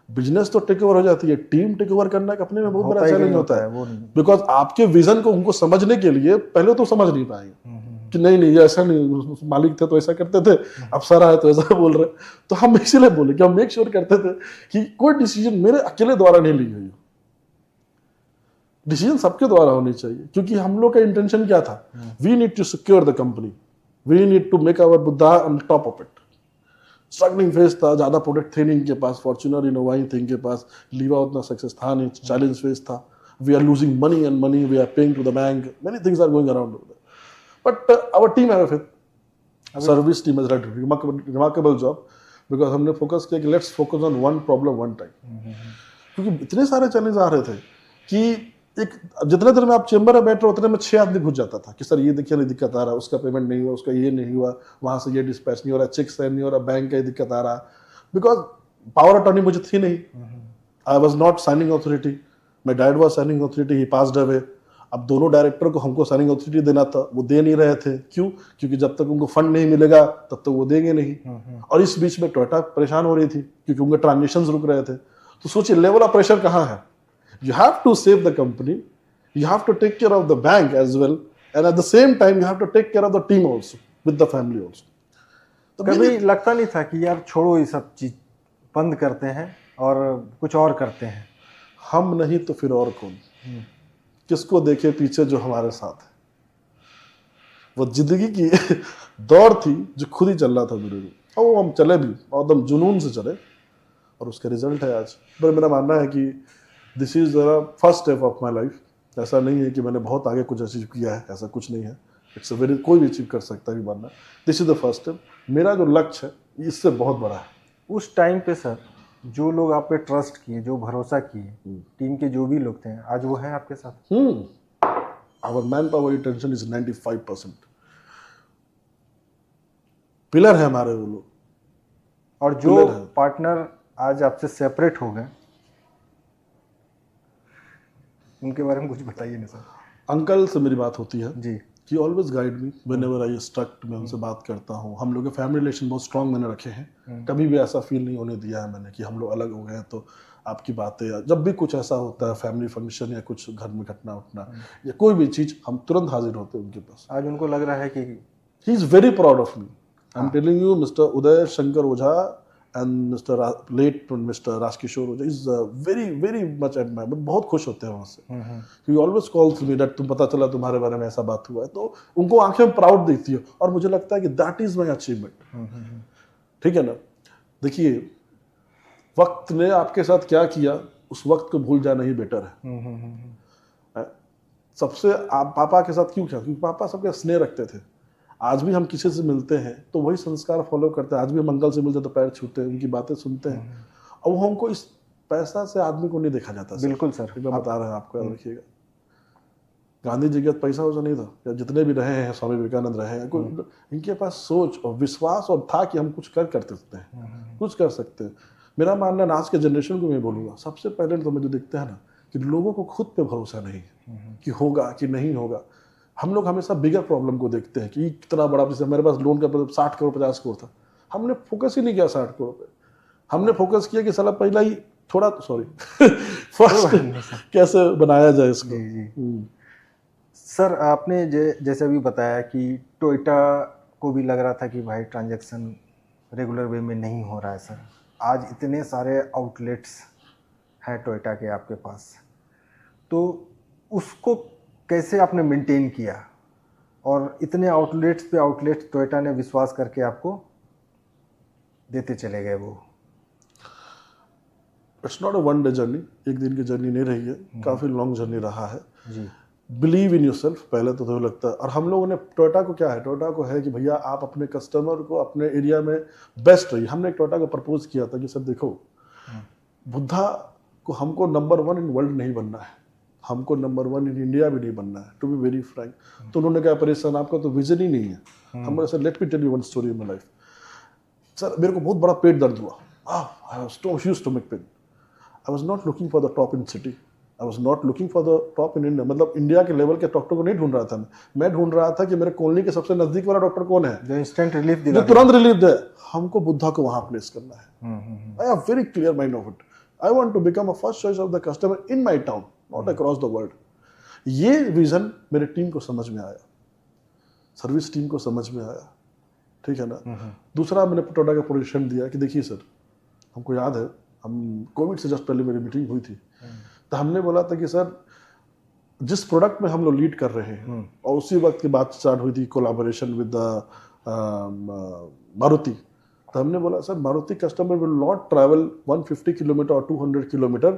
बिजनेस तो टेक ओवर हो जाती है, टीम टेक ओवर करना एक अपने में बहुत बड़ा चैलेंज होता है। बिकॉज आपके विजन को उनको समझने के लिए पहले तो समझ नहीं पाएंगे कि नहीं नहीं ये ऐसा नहीं, मालिक थे तो ऐसा करते थे, अफसर आए तो ऐसा बोल रहे। तो हम इसीलिए बोले कि हम मेक श्योर करते थे कि कोई डिसीजन मेरे अकेले द्वारा नहीं ली हुई, डिसीजन सबके द्वारा होनी चाहिए। क्योंकि हम लोग का इंटेंशन क्या था, we need to secure the company, we need to make our बुद्धा on top of it. Struggling phase था, ज्यादा प्रोडक्ट थे नहीं इनके पास, फॉर्च्यूनर इनोवा ही थे इनके पास, लीवा उतना सक्सेस था नहीं, चैलेंज फेज था, we are losing money and money we are paying to the bank, many things are going around, but our team have faith, service team has done remarkable job, because हमने फोकस किया कि let's focus on one problem one time. क्योंकि इतने सारे चैलेंज आ रहे थे कि एक जितने देर में आप चेंबर में बैठ रहे उतने में 6 आदमी घुस जाता था कि सर ये देखिए नहीं दिक्कत आ रहा, उसका पेमेंट नहीं हुआ, उसका ये नहीं हुआ, वहां से ये डिस्पैच नहीं हो रहा, चेक साइन नहीं हो रहा, बैंक का ये दिक्कत आ रहा। बिकॉज पावर अटॉर्नी मुझे थी नहीं, आई was not signing authority, my dad was signing authority, he passed away. अब दोनों डायरेक्टर को हमको साइनिंग अथॉरिटी देना था, वो दे नहीं रहे थे। क्यों? क्योंकि जब तक उनको फंड नहीं मिलेगा तब तक वो देंगे नहीं। और इस बीच में टोयोटा परेशान हो रही थी क्योंकि उनके ट्रांजेक्शन रुक रहे थे। तो सोचिए लेवल ऑफ प्रेशर कहाँ है। You have to save the company, you have to take care of the bank as well, and at the same time you have to take care of the team also, with the family also. तो कभी लगता नहीं था कि यार छोड़ो ये सब चीज, बंद करते हैं और कुछ और करते हैं? हम नहीं तो फिर और कौन, किसको देखे पीछे जो हमारे साथ है। वो जिंदगी की दौड़ थी जो खुद ही चल रहा था मेरे लिए, और वो हम चले भी एकदम जुनून से चले, और उसका रिजल्ट है आज। पर मेरा मानना है कि this is the first step of my life. ऐसा नहीं है कि मैंने बहुत आगे कुछ अचीव किया है, ऐसा कुछ नहीं है। इट्स अ वेरी, कोई भी अचीव कर सकता है मानना। This is the first step. मेरा जो लक्ष्य है इससे बहुत बड़ा है। उस टाइम पे सर जो लोग आप पे ट्रस्ट किए, जो भरोसा किए, टीम के जो भी लोग थे, आज वो हैं आपके साथ? Our manpower retention is 95%। Pillar है हमारे वो लोग। और जो पार्टनर आज आपसे सेपरेट हो गए उनके बारे में कुछ बताइए ना सर। अंकल से मेरी बात होती है जी, कि always guide me whenever I struck. मैं उनसे बात करता हूँ। हम लोग के फैमिली रिलेशन बहुत स्ट्रांग मैंने रखे हैं, कभी भी ऐसा फील नहीं होने दिया है मैंने कि हम लोग अलग हो गए हैं तो आपकी बातें, या जब भी कुछ ऐसा होता है फैमिली फंक्शन या कुछ घर में घटना उठना या कोई भी चीज़, हम तुरंत हाजिर होते हैं उनके पास। आज उनको लग रहा है कि he is very proud of me. I am telling you, mister Uday Shankar Ojha and mister late mister Rajkishore Ojha is very very much admire. बहुत खुश होते हैं वहाँ से। He always calls me that तुम, पता चला तुम्हारे बारे में ऐसा बात हुआ है, तो उनको आंखें प्राउड दिखती है और मुझे लगता है कि दैट इज माई अचीवमेंट। ठीक है ना। देखिए, वक्त ने आपके साथ क्या किया उस वक्त को भूल जाना ही बेटर है। सबसे आप पापा के साथ क्यों किया? क्योंकि पापा सबके स्नेह रखते थे। आज भी हम किसी से मिलते हैं तो वही संस्कार फॉलो करते हैं। आज भी हम अंकल से मिलते हैं तो पैर छूते हैं, उनकी बातें सुनते हैं। और वो हमको इस पैसा से आदमी को नहीं देखा जाता। बिल्कुल सर, मैं बता रहा हूँ आपको, याद रखिएगा। गांधी जी के पास पैसा वैसा नहीं था, या जितने भी रहे हैं, स्वामी विवेकानंद रहे हैं, इनके पास सोच और विश्वास और था कि हम कुछ कर सकते हैं, कुछ कर सकते हैं। मेरा मानना है, आज के जनरेशन को मैं बोलूँगा, सबसे पहले तो मुझे दिखता है ना कि लोगों को खुद पे भरोसा नहीं है कि होगा कि नहीं होगा। हम लोग हमेशा बिगर प्रॉब्लम को देखते हैं कि कितना बड़ा, जैसे मेरे पास लोन का 60 करोड़ 50 करोड़ था, हमने फोकस ही नहीं किया 60 करोड़ पे। हमने फोकस किया कि साला पहला ही थोड़ा, सॉरी फर्स्ट कैसे बनाया जाए इसको। सर आपने जैसे अभी बताया कि टोयोटा को भी लग रहा था कि भाई ट्रांजैक्शन रेगुलर वे में नहीं हो रहा है। सर आज इतने सारे आउटलेट्स हैं टोयोटा के आपके पास, तो उसको कैसे आपने मेंटेन किया? और इतने आउटलेट्स पे आउटलेट्स टोयोटा ने विश्वास करके आपको देते चले गए। वो it's not a one day journey, एक दिन की जर्नी नहीं रही है, काफ़ी लॉन्ग जर्नी रहा है जी। बिलीव इन योरसेल्फ, पहले तो लगता है। और हम लोगों ने टोयोटा को क्या है, टोयोटा को है कि भैया आप अपने कस्टमर को अपने एरिया में बेस्ट रहिए। हमने एक टोयोटा को प्रपोज किया था कि सर देखो, बुद्धा को हमको नंबर 1 इन वर्ल्ड नहीं बनना है, हमको नंबर 1 इन इंडिया भी नहीं बनना है, टू बी वेरी फ्रैंक। तो उन्होंने कहा परेशान, आपका तो विजन ही नहीं है। हमने sir let me tell you one story in my life. Sir मेरे को बहुत बड़ा पेट दर्द हुआ, I have huge stomach pain. I was not looking for the top in city, I was not looking for the top in India. मतलब इंडिया के लेवल के डॉक्टर को नहीं ढूंढ रहा था मैं ढूंढ रहा था कि मेरे कॉलोनी के सबसे नजदीक वाला डॉक्टर कौन है जो इंस्टेंट रिलीफ जो दिला, तुरंत रिलीफ दे। हमको बुद्धा को वहां प्लेस करना है। I have very clear mind of it. I want to become a first choice of the customer in my town, not across the world. ये विजन मेरे टीम को समझ में आया, सर्विस टीम को समझ में आया। ठीक है ना। दूसरा मैंने टोयोटा का पोजीशन दिया कि देखिए सर, हमको याद है, हम कोविड से जस्ट पहले मेरी मीटिंग हुई थी, तो हमने बोला था कि सर जिस प्रोडक्ट में हम लोग लीड कर रहे हैं, और उसी वक्त की बात स्टार्ट हुई थी कोलैबोरेशन विद मारुति। तो हमने बोला sir Maruti customer will not travel 150 kilometre और 200 kilometre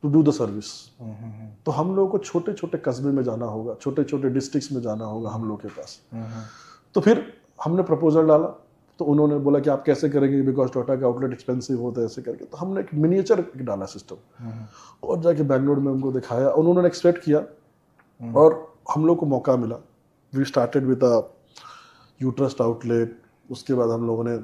to do the service. तो हम लोगों को छोटे छोटे कस्बे में जाना होगा, छोटे छोटे डिस्ट्रिक्ट्स में जाना होगा हम लोग के पास। तो फिर हमने प्रपोजल डाला, तो उन्होंने बोला कि आप कैसे करेंगे, बिकॉज टोयोटा का आउटलेट एक्सपेंसिव होता है, ऐसे करके। तो हमने एक मिनिएचर डाला सिस्टम और जाके बैंगलोर में उनको दिखाया, उन्होंने एक्सपेक्ट किया और हम लोग को मौका मिला। वी स्टार्टेड विद अ यूट्रस्ट आउटलेट, उसके बाद हम लोगों ने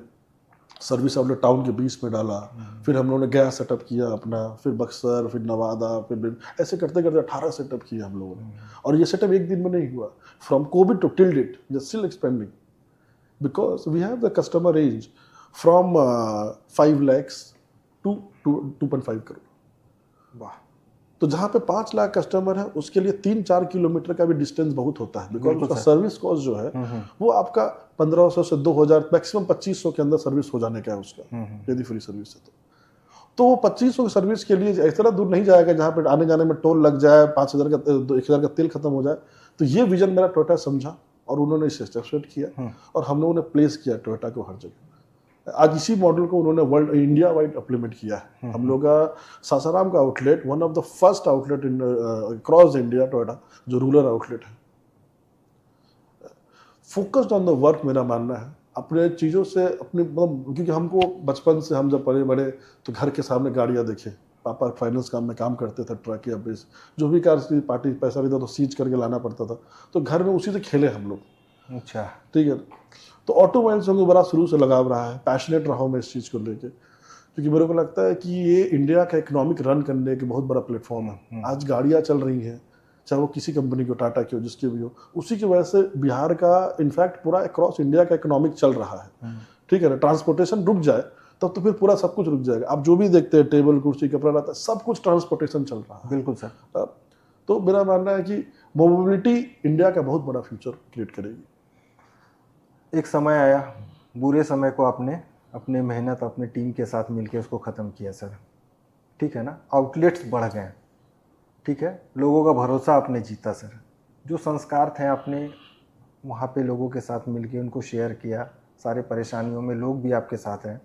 सर्विस आउटलेट टाउन के बीच में डाला, फिर हम लोगों ने गैस सेटअप किया अपना, फिर बक्सर, फिर नवादा, फिर ऐसे करते करते 18 सेटअप किए हम लोगों ने। और ये सेटअप एक दिन में नहीं हुआ, from Covid to till date we are still expanding, because we have the customer range from 5 lakhs to 2.5 crore. वाह। तो जहाँ पे 5 लाख कस्टमर है उसके लिए 3-4 किलोमीटर का भी डिस्टेंस बहुत होता है, बिकॉज उसका सर्विस कॉस्ट जो है वो आपका 1500 से 2000, मैक्सिमम 2500 के अंदर सर्विस हो जाने का है उसका, यदि फ्री सर्विस है तो वो 2500 की सर्विस के लिए इतना दूर नहीं जाएगा जहाँ पे आने जाने में टोल लग जाए, 5000 का 1000 का तेल खत्म हो जाए। तो ये विजन मेरा टोयोटा समझा और उन्होंने इसे एक्सेप्ट किया और हम लोगों ने प्लेस किया टोयोटा को हर जगह। आज इसी मॉडल को उन्होंने वर्ल्ड इंडिया वाइड इम्प्लीमेंट किया है। हम लोग का सासाराम का outlet one of the first outlet in cross India Toyota, जो रूरल आउटलेट है। फोकस्ड ऑन द वर्क मेरा मानना है, अपने चीज़ों से अपने, मतलब क्योंकि हमको बचपन से हम जब पले बड़े तो घर के सामने गाड़ियाँ देखे, पापा फाइनेंस काम में काम करते थे, ट्रक या बेस जो भी कार की पार्टी पैसा भी था तो सीज करके लाना पड़ता था, तो घर में उसी से खेले हम लोग। अच्छा, ठीक है। तो ऑटोमोबाइल से बड़ा शुरू से लगाव रहा है, पैशनेट रहा हूँ मैं इस चीज़ को लेके, क्योंकि मेरे को लगता है कि ये इंडिया का इकोनॉमिक रन करने के बहुत बड़ा प्लेटफॉर्म है। आज गाड़ियाँ चल रही हैं, चाहे वो किसी कंपनी को, टाटा की हो, जिसकी भी हो, उसी की वजह से बिहार का, इनफैक्ट पूरा अक्रॉस इंडिया का इकोनॉमिक चल रहा है। ठीक है ना, ट्रांसपोर्टेशन रुक जाए तब तो फिर पूरा सब कुछ रुक जाएगा। आप जो भी देखते हैं टेबल कुर्सी कपड़ा रहता है, सब कुछ ट्रांसपोर्टेशन चल रहा है। बिल्कुल सर। तो मेरा मानना है कि मोबिलिटी इंडिया का बहुत बड़ा फ्यूचर क्रिएट करेगी। एक समय आया, बुरे समय को आपने अपने मेहनत अपने टीम के साथ मिलकर उसको ख़त्म किया सर, ठीक है ना, आउटलेट्स बढ़ गए, ठीक है, लोगों का भरोसा आपने जीता सर, जो संस्कार थे आपने वहाँ पे लोगों के साथ मिलके उनको शेयर किया, सारे परेशानियों में लोग भी आपके साथ हैं,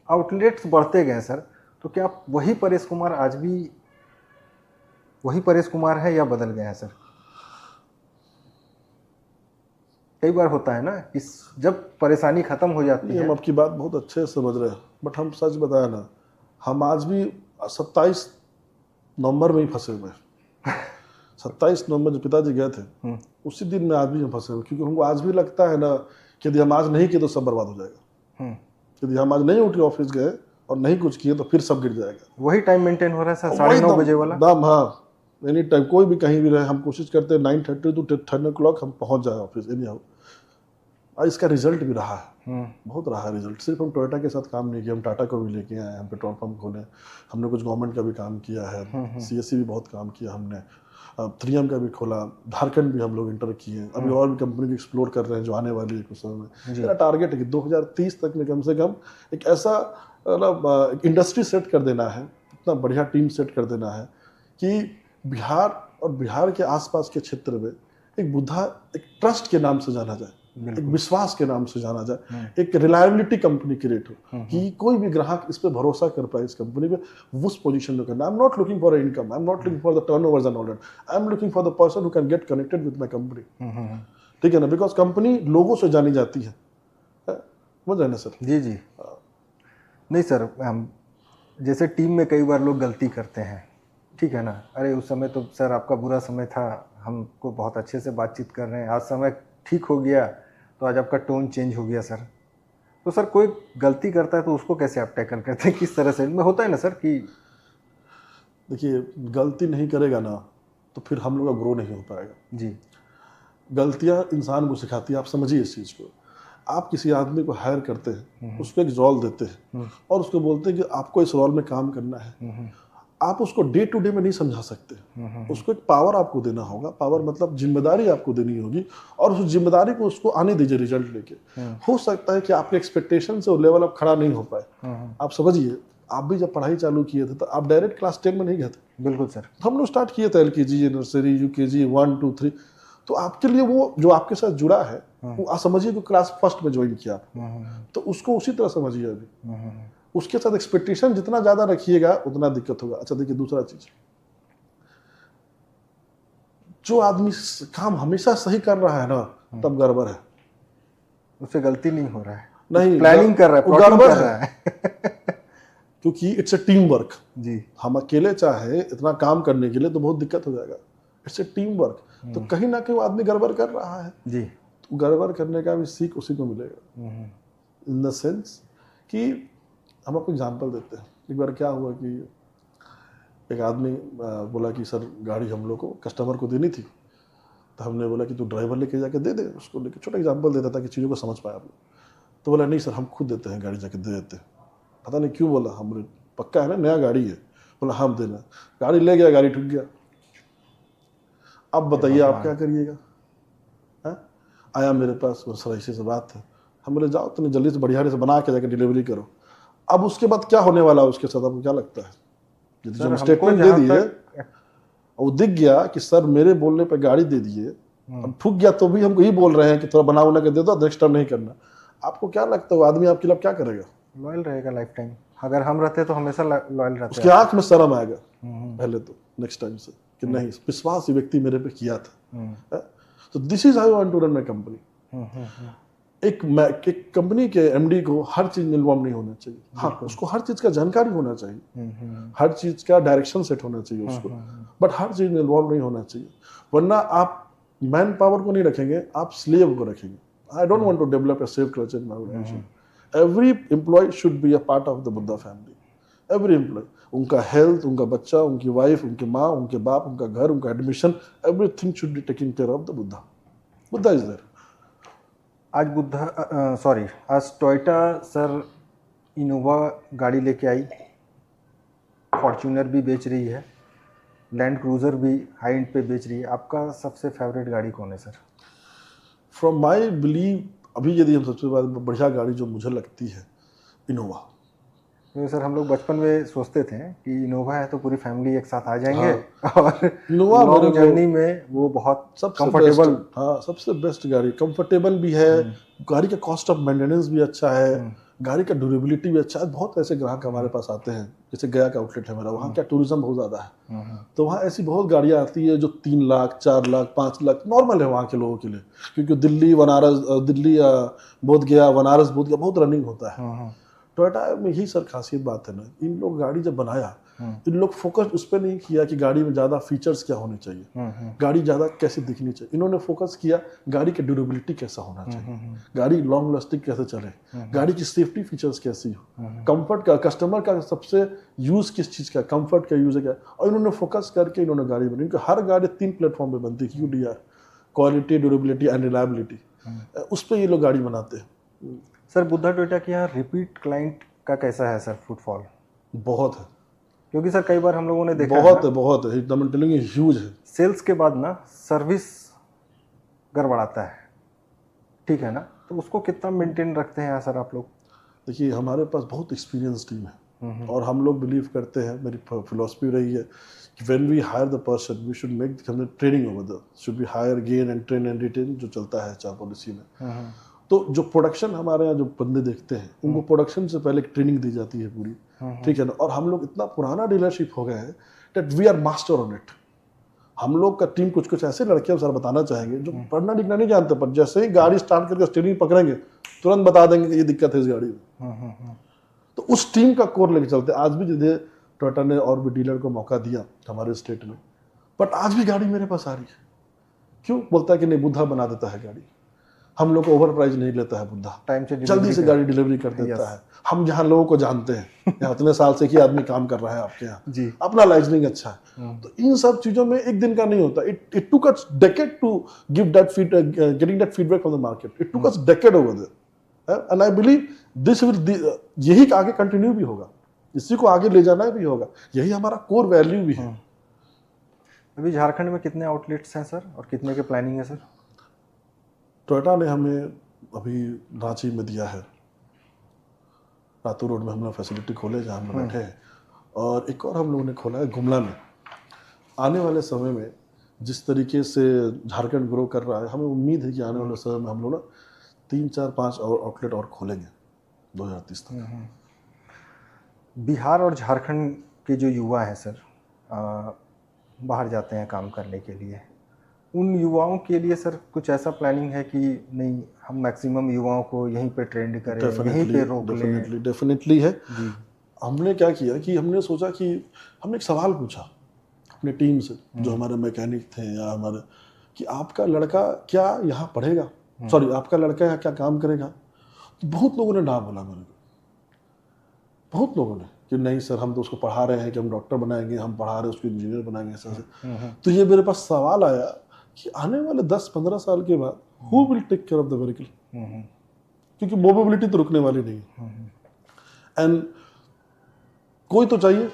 आउटलेट्स बढ़ते गए सर। तो क्या आप वही परेश कुमार आज भी वही परेश कुमार है या बदल गए हैं सर? कई बार होता है ना कि जब परेशानी खत्म हो जाती है। हम आपकी बात बहुत अच्छे से समझ रहे हैं, बट हम सच बताया ना, हम आज भी 27 नवंबर में ही फंसे हुए हैं। 27 नवंबर जब पिताजी गए थे उसी दिन में आज भी हम फंसे हुए, क्योंकि हमको आज भी लगता है ना कि यदि हम आज नहीं किए तो सब बर्बाद हो जाएगा। यदि हम आज नहीं उठे ऑफिस गए और नहीं कुछ किए तो फिर सब गिर जाएगा। वही टाइम मेंटेन हो रहा है सर, 9:30 बजे वाला दाम। हाँ, एनी टाइम कोई भी कहीं भी रहे, हम कोशिश करते हैं 9:30 to 10 o'clock हम पहुंच जाए ऑफिस एनी हाउ। और इसका रिजल्ट भी रहा है, बहुत रहा है रिजल्ट। सिर्फ हम टोयोटा के साथ काम नहीं किया, हम टाटा को भी लेके आए, हम पेट्रोल पंप खोले, हमने कुछ गवर्नमेंट का भी काम किया है, सीएससी भी बहुत काम किया हमने, 3M का भी खोला, झारखंड भी हम लोग इंटर किए, अभी और भी कंपनी को एक्सप्लोर कर रहे हैं जो आने वाली है कुछ समय में। मेरा टारगेट है कि 2030 तक में कम से कम एक ऐसा मतलब इंडस्ट्री सेट कर देना है, इतना बढ़िया टीम सेट कर देना है कि बिहार और बिहार के आसपास के क्षेत्र में एक बुद्धा एक ट्रस्ट के नाम से जाना जाए, एक विश्वास के नाम से जाना जाए, एक रिलायबिलिटी कंपनी क्रिएट हो कि कोई भी ग्राहक इस पे भरोसा कर पाए, इस कंपनी पे, उस पोजीशन में करना। I am not looking for income, I am not looking for the turnovers and all that, I am looking for the person who can get connected with my company. ठीक है ना, बिकॉज कंपनी लोगों से जानी जाती है। समझ रहे ना सर? जी जी। नहीं सर, हम जैसे टीम में कई बार लोग गलती करते हैं, ठीक है ना, अरे उस समय तो सर आपका बुरा समय था, हमको बहुत अच्छे से बातचीत कर रहे हैं, आज समय ठीक हो गया तो आज आपका टोन चेंज हो गया सर। तो सर कोई गलती करता है तो उसको कैसे आप टैकल करते हैं, किस तरह से? में होता है ना सर कि देखिए, गलती नहीं करेगा ना तो फिर हम लोग का ग्रो नहीं हो पाएगा जी। गलतियां इंसान को सिखाती है, आप समझिए इस चीज़ को। आप किसी आदमी को हायर करते हैं, उसको एक रोल देते हैं और उसको बोलते हैं कि आपको इस रोल में काम करना है। आप उसको डे टू डे में नहीं समझा सकते, उसको एक पावर आपको देना होगा। पावर मतलब जिम्मेदारी आपको देनी होगी और उस जिम्मेदारी को उसको आने दीजिए रिजल्ट लेके। हो सकता है कि आपके एक्सपेक्टेशन से वो लेवल अब खड़ा नहीं हो पाए। आप समझिए, आप भी जब पढ़ाई चालू किए थे तो आप डायरेक्ट क्लास 10 में नहीं गए थे। बिल्कुल सर। हम लोग स्टार्ट किए थे LKG, नर्सरी, UKG 1 2 3। तो आपके लिए वो जो आपके साथ जुड़ा है वो आप समझिए कि क्लास फर्स्ट में ज्वाइन किया, तो उसको उसी तरह समझिए। अभी उसके साथ एक्सपेक्टेशन जितना ज्यादा रखिएगा उतना दिक्कत होगा। अच्छा देखिए, दूसरा चीज, जो आदमी काम हमेशा सही कर रहा है ना, तब गड़बड़ है। उससे गलती नहीं हो रहा है, नहीं, प्लानिंग कर रहा है, प्लॉटिंग कर रहा है। क्योंकि इट्स अ टीम वर्क जी। हम अकेले चाहे इतना काम करने के लिए तो बहुत दिक्कत हो जाएगा। It's a team work. तो कहीं ना कहीं वो आदमी गड़बड़ कर रहा है जी। तो गड़बड़ करने का भी सीख उसी को मिलेगा। इन द सेंस कि हम आपको एग्जाम्पल देते हैं। एक बार क्या हुआ कि एक आदमी बोला कि सर गाड़ी हम लोग को कस्टमर को देनी थी, तो हमने बोला कि तू ड्राइवर लेके जाके दे दे उसको, लेके छोटा एग्जाम्पल देता था कि चीज़ों को समझ पाए आप लोग। तो बोला नहीं सर हम खुद देते हैं, गाड़ी जाके दे देते हैं। पता नहीं क्यों बोला, हम बोले पक्का है ना, नया गाड़ी है? बोला हम देना। गाड़ी ले गया, गाड़ी ठुक गया। अब बताइए आप क्या करिएगा? आया मेरे पास, वो सर ऐसे से बात है। हम बोले जाओ तुमने जल्दी से बढ़िया से बना के जाके डिलीवरी करो। अब उसके बाद क्या होने वाला है उसके साथ, आपको क्या लगता है? जब हम स्टेटमेंट दे दिए और वो दिख गया कि सर मेरे बोलने पे गाड़ी दे दिए, अब ठुक गया तो भी हमको ही बोल रहे हैं कि थोड़ा बना के दे दो, नेक्स्ट टाइम नहीं करना। आपको क्या लगता है वो आदमी आपके लिए क्या करेगा? लॉयल रहेगा लाइफ टाइम। अगर हम रहते तो हमेशा लॉयल रहते। उसकी आंख में शर्म आएगा पहले तो, नेक्स्ट टाइम से कि नहीं, विश्वास ये व्यक्ति मेरे पे किया था। तो this is how I want to run my company. एक कंपनी के MD को हर चीज में इन्वॉल्व नहीं होना चाहिए। हाँ, उसको हर चीज का जानकारी होना चाहिए, हर चीज का डायरेक्शन सेट होना चाहिए उसको, बट हर चीज में इन्वॉल्व नहीं होना चाहिए। वरना आप मैन पावर को नहीं रखेंगे, आप स्लेव को रखेंगे। I don't want to develop a safe culture in my organisation. Every employee should be a part of the Buddha family. Every employee, उनका हेल्थ, उनका बच्चा, उनकी वाइफ, उनकी माँ, उनके बाप, उनका घर, उनका admission, everything should be taking care of the Buddha. Buddha is there. आज टोयोटा सर इनोवा गाड़ी लेके आई, फॉर्च्यूनर भी बेच रही है, लैंड क्रूज़र भी हाई एंड पे बेच रही है। आपका सबसे फेवरेट गाड़ी कौन है सर? फ्रॉम माई बिलीव अभी यदि हम सबसे बढ़िया गाड़ी जो मुझे लगती है इनोवा। क्योंकि सर हम लोग बचपन में सोचते थे कि इनोवा है तो पूरी फैमिली एक साथ आ जाएंगे, हाँ। और इनोवा लॉन्ग जर्नी में वो बहुत सबसे कंफर्टेबल। बेस्ट, हाँ सबसे बेस्ट गाड़ी, कंफर्टेबल भी है, गाड़ी का कॉस्ट ऑफ मेंटेनेंस भी अच्छा है, गाड़ी का ड्यूरेबिलिटी भी अच्छा है। बहुत ऐसे ग्राहक हमारे पास आते हैं, जैसे गया का आउटलेट है मेरा, वहाँ क्या टूरिज्म बहुत ज़्यादा है, तो वहाँ ऐसी बहुत गाड़ियाँ आती है जो 3 लाख 4 लाख 5 लाख नॉर्मल है वहाँ के लोगों के लिए, क्योंकि दिल्ली बोध गया, बनारस बोध गया बहुत रनिंग होता है। टोयोटा में यही सर खासियत बात है ना, इन लोग गाड़ी जब बनाया, इन लोग फोकस उस पर नहीं किया कि गाड़ी में ज़्यादा फीचर्स क्या होने चाहिए, गाड़ी ज़्यादा कैसे दिखनी चाहिए, इन्होंने फोकस किया गाड़ी की ड्यूरेबिलिटी कैसा होना चाहिए, गाड़ी लॉन्ग लास्टिंग कैसे चले, गाड़ी की सेफ्टी फीचर्स कैसी हो, कंफर्ट का, कस्टमर का सबसे यूज़ किस चीज़ का, कंफर्ट का यूज़ है क्या, और इन्होंने फोकस करके इन्होंने गाड़ी बनी। क्योंकि हर गाड़ी 3 प्लेटफॉर्म पे बनती है, QDR, quality, durability and reliability, उस पर ये लोग गाड़ी बनाते हैं। सर बुद्धा टोयोटा के यहाँ रिपीट क्लाइंट का कैसा है सर फुटफॉल? बहुत है, क्योंकि सर कई बार हम लोगों ने देखा बहुत है, एकदम टेलिंग ह्यूज है। सेल्स के बाद ना सर्विस गड़बड़ाता है, ठीक है ना, तो उसको कितना मेंटेन रखते हैं यहाँ सर आप लोग? देखिए हमारे पास बहुत एक्सपीरियंस टीम है, और हम लोग बिलीव करते हैं, मेरी फिलॉसफी रही है कि when we hire the person we should make training over the should be hire gain and train and retain, जो चलता है चार पॉलिसी में। तो जो प्रोडक्शन हमारे यहाँ जो बंदे देखते हैं, उनको प्रोडक्शन से पहले ट्रेनिंग दी जाती है पूरी, ठीक है ना, और हम लोग इतना पुराना डीलरशिप हो गए हैं that we are master on it. हम लोग का टीम कुछ ऐसे लड़के हम सर बताना चाहेंगे जो पढ़ना लिखना नहीं जानते, पर जैसे ही गाड़ी स्टार्ट करके स्टीयरिंग पकड़ेंगे तुरंत बता देंगे कि ये दिक्कत है इस गाड़ी में। तो उस टीम का कोर लेके चलते। आज भी जैसे टोयोटा ने और भी डीलर को मौका दिया हमारे स्टेट में, बट आज भी गाड़ी मेरे पास आ रही है। क्यों? बोलता है कि नहीं बुद्धा बना देता है गाड़ी, हम लोग को ओवर प्राइस नहीं लेता है बुद्धा, टाइम से जल्दी से गाड़ी डिलीवरी कर देता है। हम जहाँ लोगों को जानते हैं, यहाँ इतने साल से कि आदमी काम कर रहा है आपके यहाँ जी, अपना लाइजनिंग अच्छा है, तो इन सब चीजों में एक दिन का नहीं होता। It took us decade to give that getting that feedback from the market, it took us decade over there, and I believe this will, यही आगे कंटिन्यू भी होगा, इसी को आगे ले जाना भी होगा, यही हमारा कोर वैल्यू भी है। अभी झारखंड में कितने आउटलेट्स हैं सर, और कितने के प्लानिंग है सर? टोयोटा ने हमें अभी रांची में दिया है, रातू रोड में हम लोग फैसिलिटी खोले जहाँ हम लोग बैठे हैं, और एक और हम लोगों ने खोला है गुमला में। आने वाले समय में जिस तरीके से झारखंड ग्रो कर रहा है, हमें उम्मीद है कि आने वाले समय में हम लोग ना 3 4 5 और आउटलेट और खोलेंगे 2030 तक। बिहार और झारखंड के जो युवा हैं सर, बाहर जाते हैं काम करने के लिए, उन युवाओं के लिए सर कुछ ऐसा प्लानिंग है कि नहीं हम मैक्सिमम युवाओं को यहीं पे ट्रेंड करें, यहीं पे रोक लें? डेफिनेटली है जी। हमने क्या किया कि हमने सोचा कि हमने एक सवाल पूछा अपने टीम से, जो हमारे मैकेनिक थे या हमारे, कि आपका लड़का क्या यहाँ पढ़ेगा, सॉरी आपका लड़का यहाँ क्या काम करेगा। तो बहुत लोगों ने ना बोला मेरे को, बहुत लोगों ने कि नहीं सर हम तो उसको पढ़ा रहे हैं कि हम डॉक्टर बनाएंगे, हम पढ़ा रहे हैं उसको इंजीनियर बनाएंगे ऐसा से। तो ये मेरे पास सवाल आया कि आने वाले 10-15 साल के बाद who will take care of the vehicle, क्योंकि मोबिलिटी तो रुकने वाली नहीं है, एंड कोई तो चाहिए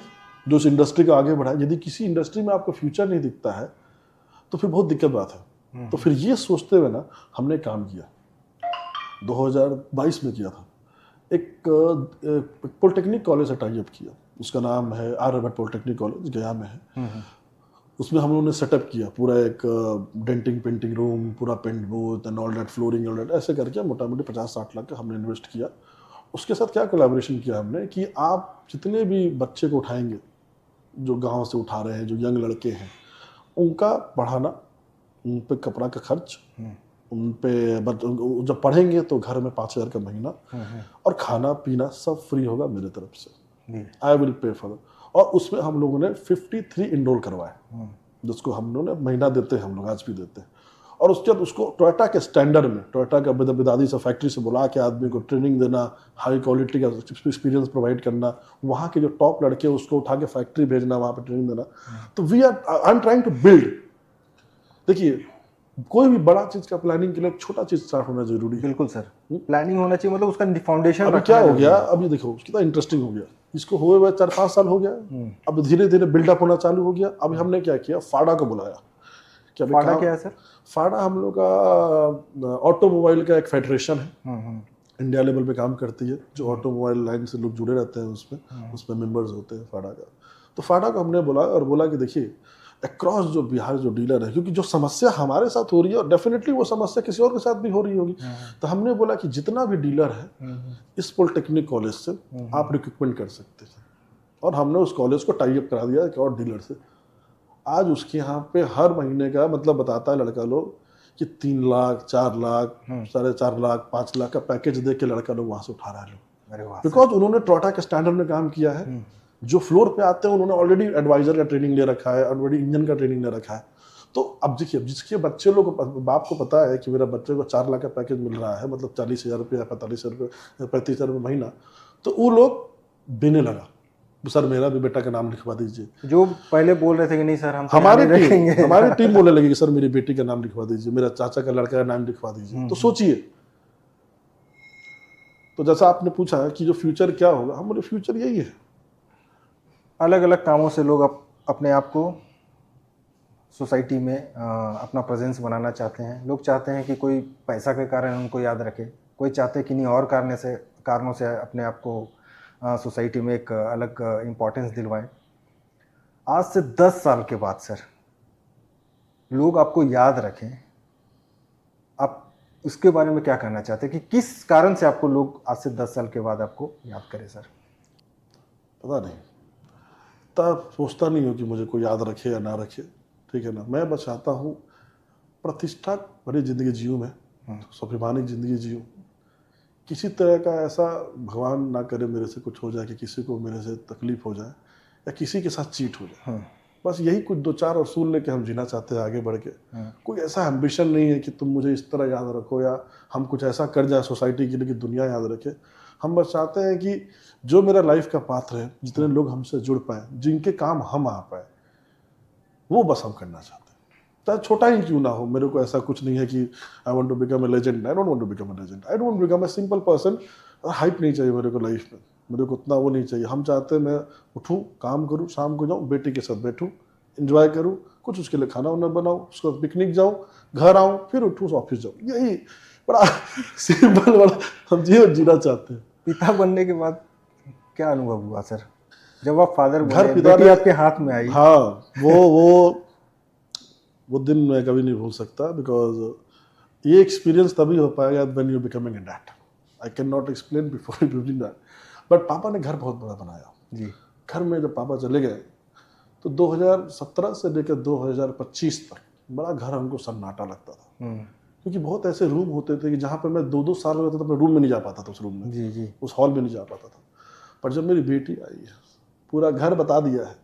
जो इस इंडस्ट्री को आगे बढ़ाए। यदि किसी इंडस्ट्री में आपको फ्यूचर नहीं दिखता है तो फिर बहुत दिक्कत बात है। तो फिर ये सोचते हुए ना हमने काम किया, 2022 में किया था, एक पॉलिटेक्निक कॉलेज से टाई अप किया, उसका नाम है आर्यभट्ट पॉलिटेक्निक कॉलेज, गया में है। उसमें हम लोगों ने सेटअप किया पूरा एक डेंटिंग पेंटिंग रूम, पूरा paint booth and all that, flooring all that, ऐसे करके मोटा मोटी 50-60 लाख का हमने इन्वेस्ट किया। उसके साथ क्या कोलैबोरेशन किया हमने कि आप जितने भी बच्चे को उठाएंगे, जो गांव से उठा रहे हैं, जो यंग लड़के हैं, उनका पढ़ाना, उन पे कपड़ा का खर्च, उन पे जब पढ़ेंगे तो घर में 5,000 का महीना, और खाना पीना सब फ्री होगा मेरे तरफ से, आई विल पे फॉर। और उसमें हम लोगों ने 53 इनरोल करवाए, जिसको हम लोगों ने महीना देते हैं, हम लोग आज भी देते हैं। और उसके बाद उसको टोयोटा के स्टैंडर्ड में, टोयोटा का बिदादी से फैक्ट्री से बुला के आदमी को ट्रेनिंग देना, हाई क्वालिटी का एक्सपीरियंस प्रोवाइड करना, वहाँ के जो टॉप लड़के उसको उठा के फैक्ट्री भेजना, वहाँ पे ट्रेनिंग देना। तो I am trying to build, देखिए कोई भी बड़ा चीज का प्लानिंग के लिए एक छोटा चीज स्टार्ट होना जरूरी है। बिल्कुल सर, प्लानिंग होना चाहिए, मतलब उसका फाउंडेशन अभी क्या हो गया, अभी देखो कितना इंटरेस्टिंग हो गया, इसको हुए हुए 4-5 साल हो गया, अब धीरे धीरे बिल्डअप होना चालू हो गया। अभी हमने क्या किया, फाडा को बुलाया कि अभी फाडा क्या है सर? फाडा हम लोग का ऑटोमोबाइल का एक फेडरेशन है, इंडिया लेवल पे काम करती है, जो ऑटोमोबाइल लाइन से लोग जुड़े रहते हैं, उसमें मेंबर्स होते हैं फाडा का। तो फाडा को हमने बुलाया और बोला कि देखिए अक्रॉस जो बिहार जो डीलर है, क्योंकि जो समस्या हमारे साथ हो रही है और डेफिनेटली वो समस्या किसी और के साथ भी हो रही होगी, तो हमने बोला कि जितना भी डीलर है इस पॉलिटेक्निक कॉलेज से आप रिक्रूटमेंट कर सकते हैं, और हमने उस कॉलेज को टाई अप करा दिया एक और डीलर से। आज उसके यहाँ पे हर महीने का मतलब बताता है लड़का लोग कि 3 लाख 4 लाख 4.5 लाख 5 लाख का पैकेज दे के लड़का लोग वहां से उठा रहा है लोग, बिकॉज उन्होंने टोयोटा के स्टैंडर्ड में काम किया है। जो फ्लोर पे आते हैं उन्होंने ऑलरेडी एडवाइजर का ट्रेनिंग ले रखा है, ऑलरेडी इंजन का ट्रेनिंग ले रखा है। तो अब देखिए, जिसके बच्चे लोग बाप को पता है कि मेरा बच्चे को 4 लाख का पैकेज मिल रहा है, मतलब 40,000 रुपये 45,000 रुपये 35,000 रुपये महीना, तो वो लोग देने लगा, सर मेरा भी बेटा का नाम लिखवा दीजिए। जो पहले बोल रहे थे कि नहीं सर हम हमारी टीम बोलने लगी कि सर मेरी बेटी का नाम लिखवा दीजिए, मेरा चाचा का लड़का का नाम लिखवा दीजिए। तो सोचिए, तो जैसा आपने पूछा कि जो फ्यूचर क्या होगा, हमारे फ्यूचर यही है। अलग अलग कामों से लोग अपने आप को सोसाइटी में अपना प्रेजेंस बनाना चाहते हैं। लोग चाहते हैं कि कोई पैसा के कारण उनको याद रखे, कोई चाहते हैं कि नहीं और कारणों से अपने आप को सोसाइटी में एक अलग इम्पोर्टेंस दिलवाएं। आज से 10 साल के बाद सर लोग आपको याद रखें, आप उसके बारे में क्या कहना चाहते हैं कि किस कारण से आपको लोग आज से 10 साल के बाद आपको याद करें सर? पता नहीं, तब सोचता नहीं हूँ कि मुझे कोई याद रखे या ना रखे, ठीक है ना। मैं बस चाहता हूँ प्रतिष्ठा भरी जिंदगी जीऊँ, मैं स्वाभिमानिक जिंदगी जीऊँ। किसी तरह का ऐसा भगवान ना करे मेरे से कुछ हो जाए कि किसी को मेरे से तकलीफ हो जाए या किसी के साथ चीट हो जाए। बस यही कुछ 2-4 असूल लेके हम जीना चाहते हैं आगे बढ़ के। कोई ऐसा एम्बिशन नहीं है कि तुम मुझे इस तरह याद रखो या हम कुछ ऐसा कर जाए सोसाइटी के लिए कि दुनिया याद रखे। हम बस चाहते हैं कि जो मेरा लाइफ का पात्र है, जितने लोग हमसे जुड़ पाए, जिनके काम हम आ पाए, वो बस हम करना चाहते हैं, चाहे छोटा ही क्यों ना हो। मेरे को ऐसा कुछ नहीं है कि I want to become a legend, I don't want to become a legend, I don't want to become a simple person. Hype नहीं चाहिए मेरे को लाइफ में, मेरे को उतना वो नहीं चाहिए। हम चाहते हैं मैं उठूँ, काम करूँ, शाम को जाऊँ, बेटी के साथ बैठूँ, इंजॉय करूँ, कुछ उसके लिए खाना वाना बनाऊँ, उसको पिकनिक जाऊँ, घर आऊँ, फिर उठूँ, ऑफिस जाऊँ। यही बड़ा सिंपल बड़ा हम जीवन जीना चाहते हैं। पिता बनने के बाद क्या अनुभव हुआ सर, जब आप फादर घर बने, पिता बेटी ने आपके हाथ में आई? हाँ, वो दिन मैं कभी नहीं भूल सकता, बिकॉज ये एक्सपीरियंस तभी हो पाएगा when you becoming a dad. I can not explain before becoming dad. But पापा ने घर बहुत बड़ा बनाया जी। घर में जब पापा चले गए तो 2017 से लेकर 2025 तक बड़ा घर हमको सन्नाटा लगता था, क्योंकि बहुत ऐसे रूम होते थे कि जहाँ पे मैं 2-2 साल रहता था, मैं रूम में नहीं जा पाता था, उस रूम में, जी। उस हॉल में नहीं जा पाता था। पर जब मेरी बेटी आई है, पूरा घर बता दिया है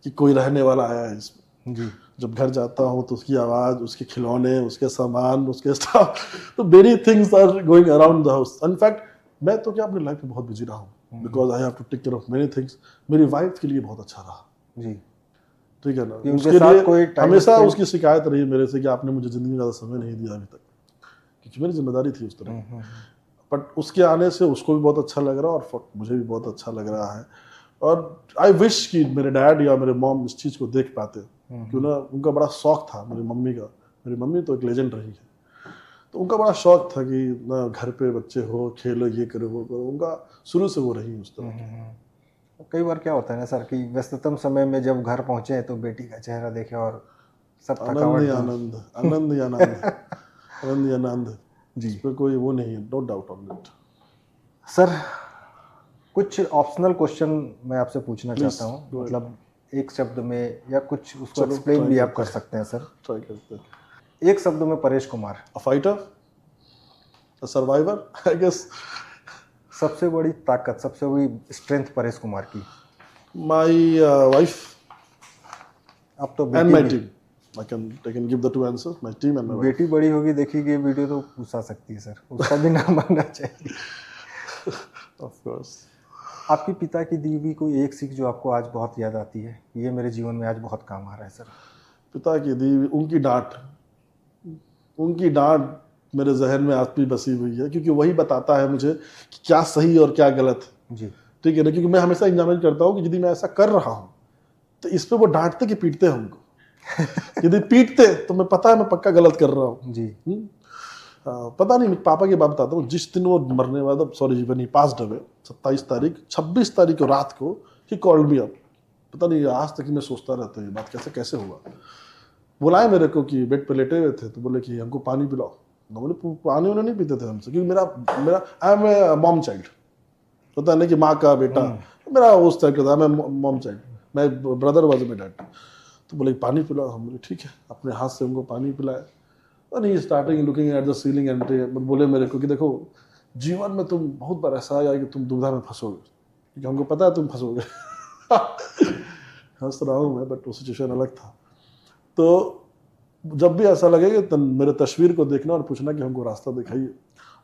कि कोई रहने वाला आया है इसमें जी। जब घर जाता हूँ तो उसकी आवाज़, उसके खिलौने, उसके सामान, उसके स्टाफ, तो very things are going around the house. In fact मैं तो क्या अपनी लाइफ में बहुत बिजी रहा हूँ, because I have to take care of many things. मेरी वाइफ के लिए बहुत अच्छा रहा, जी। ठीक है ना। कि उसके उनके साथ लिए कोई time हमेशा spend- उसकी शिकायत रही मेरे से कि आपने मुझे ज़िंदगी में ज़्यादा समय नहीं दिया अभी तक, क्योंकि मेरी जिम्मेदारी थी उस तरह। बट उसके आने से उसको भी बहुत अच्छा लग रहा है और मुझे भी बहुत अच्छा लग रहा है। और आई विश कि मेरे डैड या मेरे मॉम इस चीज़ को देख पाते, क्यों ना। उनका बड़ा शौक था, मेरी मम्मी का, मेरी मम्मी तो एक लेजेंड रही है, तो उनका बड़ा शौक था कि ना घर पे बच्चे हो, खेलो, ये करो वो करो, उनका शुरू से वो रही उस तरह। कई बार क्या होता है ना सर कि व्यस्ततम समय में जब घर पहुंचे तो बेटी का चेहरा देखे और सब आनंद थकावट ही दूर। आनंद, आनंद ही आनंद, आनंद ही आनंद जी। इस पे कोई वो नहीं है, no doubt on it. Sir कुछ ऑप्शनल क्वेश्चन मैं आपसे पूछना Please, चाहता हूँ, go ahead. मतलब एक शब्द में या कुछ उसको चलो, एक्सप्लेन try भी आप करते कर हैं। सकते हैं सर। ट्राई करते हैं। एक शब्द में Paresh Kumar. A fighter, a survivor, I guess. सबसे बड़ी ताकत, सबसे बड़ी स्ट्रेंथ परेश कुमार की? My wife आप तो and my बेटी team. I can give the two answers. My team and my wife. बेटी बड़ी होगी, देखिए ये वीडियो तो पूछा सकती है सर, उसका भी नाम आना चाहिए। Of course. आपके पिता की दी हुई कोई एक सीख जो आपको आज बहुत याद आती है, ये मेरे जीवन में आज बहुत काम आ रहा है सर? पिता की दी उनकी डांट, उनकी डांट मेरे जहन में आज भी बसी हुई है, क्योंकि वही बताता है मुझे कि क्या सही और क्या गलत है। जी ठीक है ना, क्योंकि मैं हमेशा एग्जामिन करता हूँ कि यदि मैं ऐसा कर रहा हूँ तो इस पे वो डांटते कि पीटते हमको। यदि पीटते तो मैं पता है मैं पक्का गलत कर रहा हूँ। जी पता नहीं, पापा की बात बताता हूँ। जिस दिन वो मरने वाला, sorry when he passed away, 27 तारीख, 26 तारीख को रात को ही कॉल्ड मी अप। पता नहीं आज तक मैं सोचता रहता हूँ ये बात कैसे कैसे हुआ। बुलाए मेरे को कि बेड पे लेटे हुए थे, तो बोले कि हमको पानी पिलाओ। मैं बोले पानी उन्हें नहीं पीते थे हमसे, क्योंकि मेरा मेरा I am a mom child, पता नहीं कि माँ का बेटा, मेरा उस टाइप का था। मैं मॉम चाइल्ड, मैं ब्रदर वाज माय डैड। तो बोले पानी पिलाओ। हम बोले ठीक है, अपने हाथ से उनको पानी पिलाया। और नहीं, starting looking at the ceiling and बोले मेरे को कि देखो जीवन में तुम बहुत बार ऐसा आया कि तुम दुविधा में फंसोगे, क्योंकि हमको पता है तुम फंसोगे। हंस रहा हूँ मैं, बट वो सिचुएशन अलग था। तो जब भी ऐसा लगे कि मेरे तस्वीर को देखना और पूछना कि हमको रास्ता दिखाइए।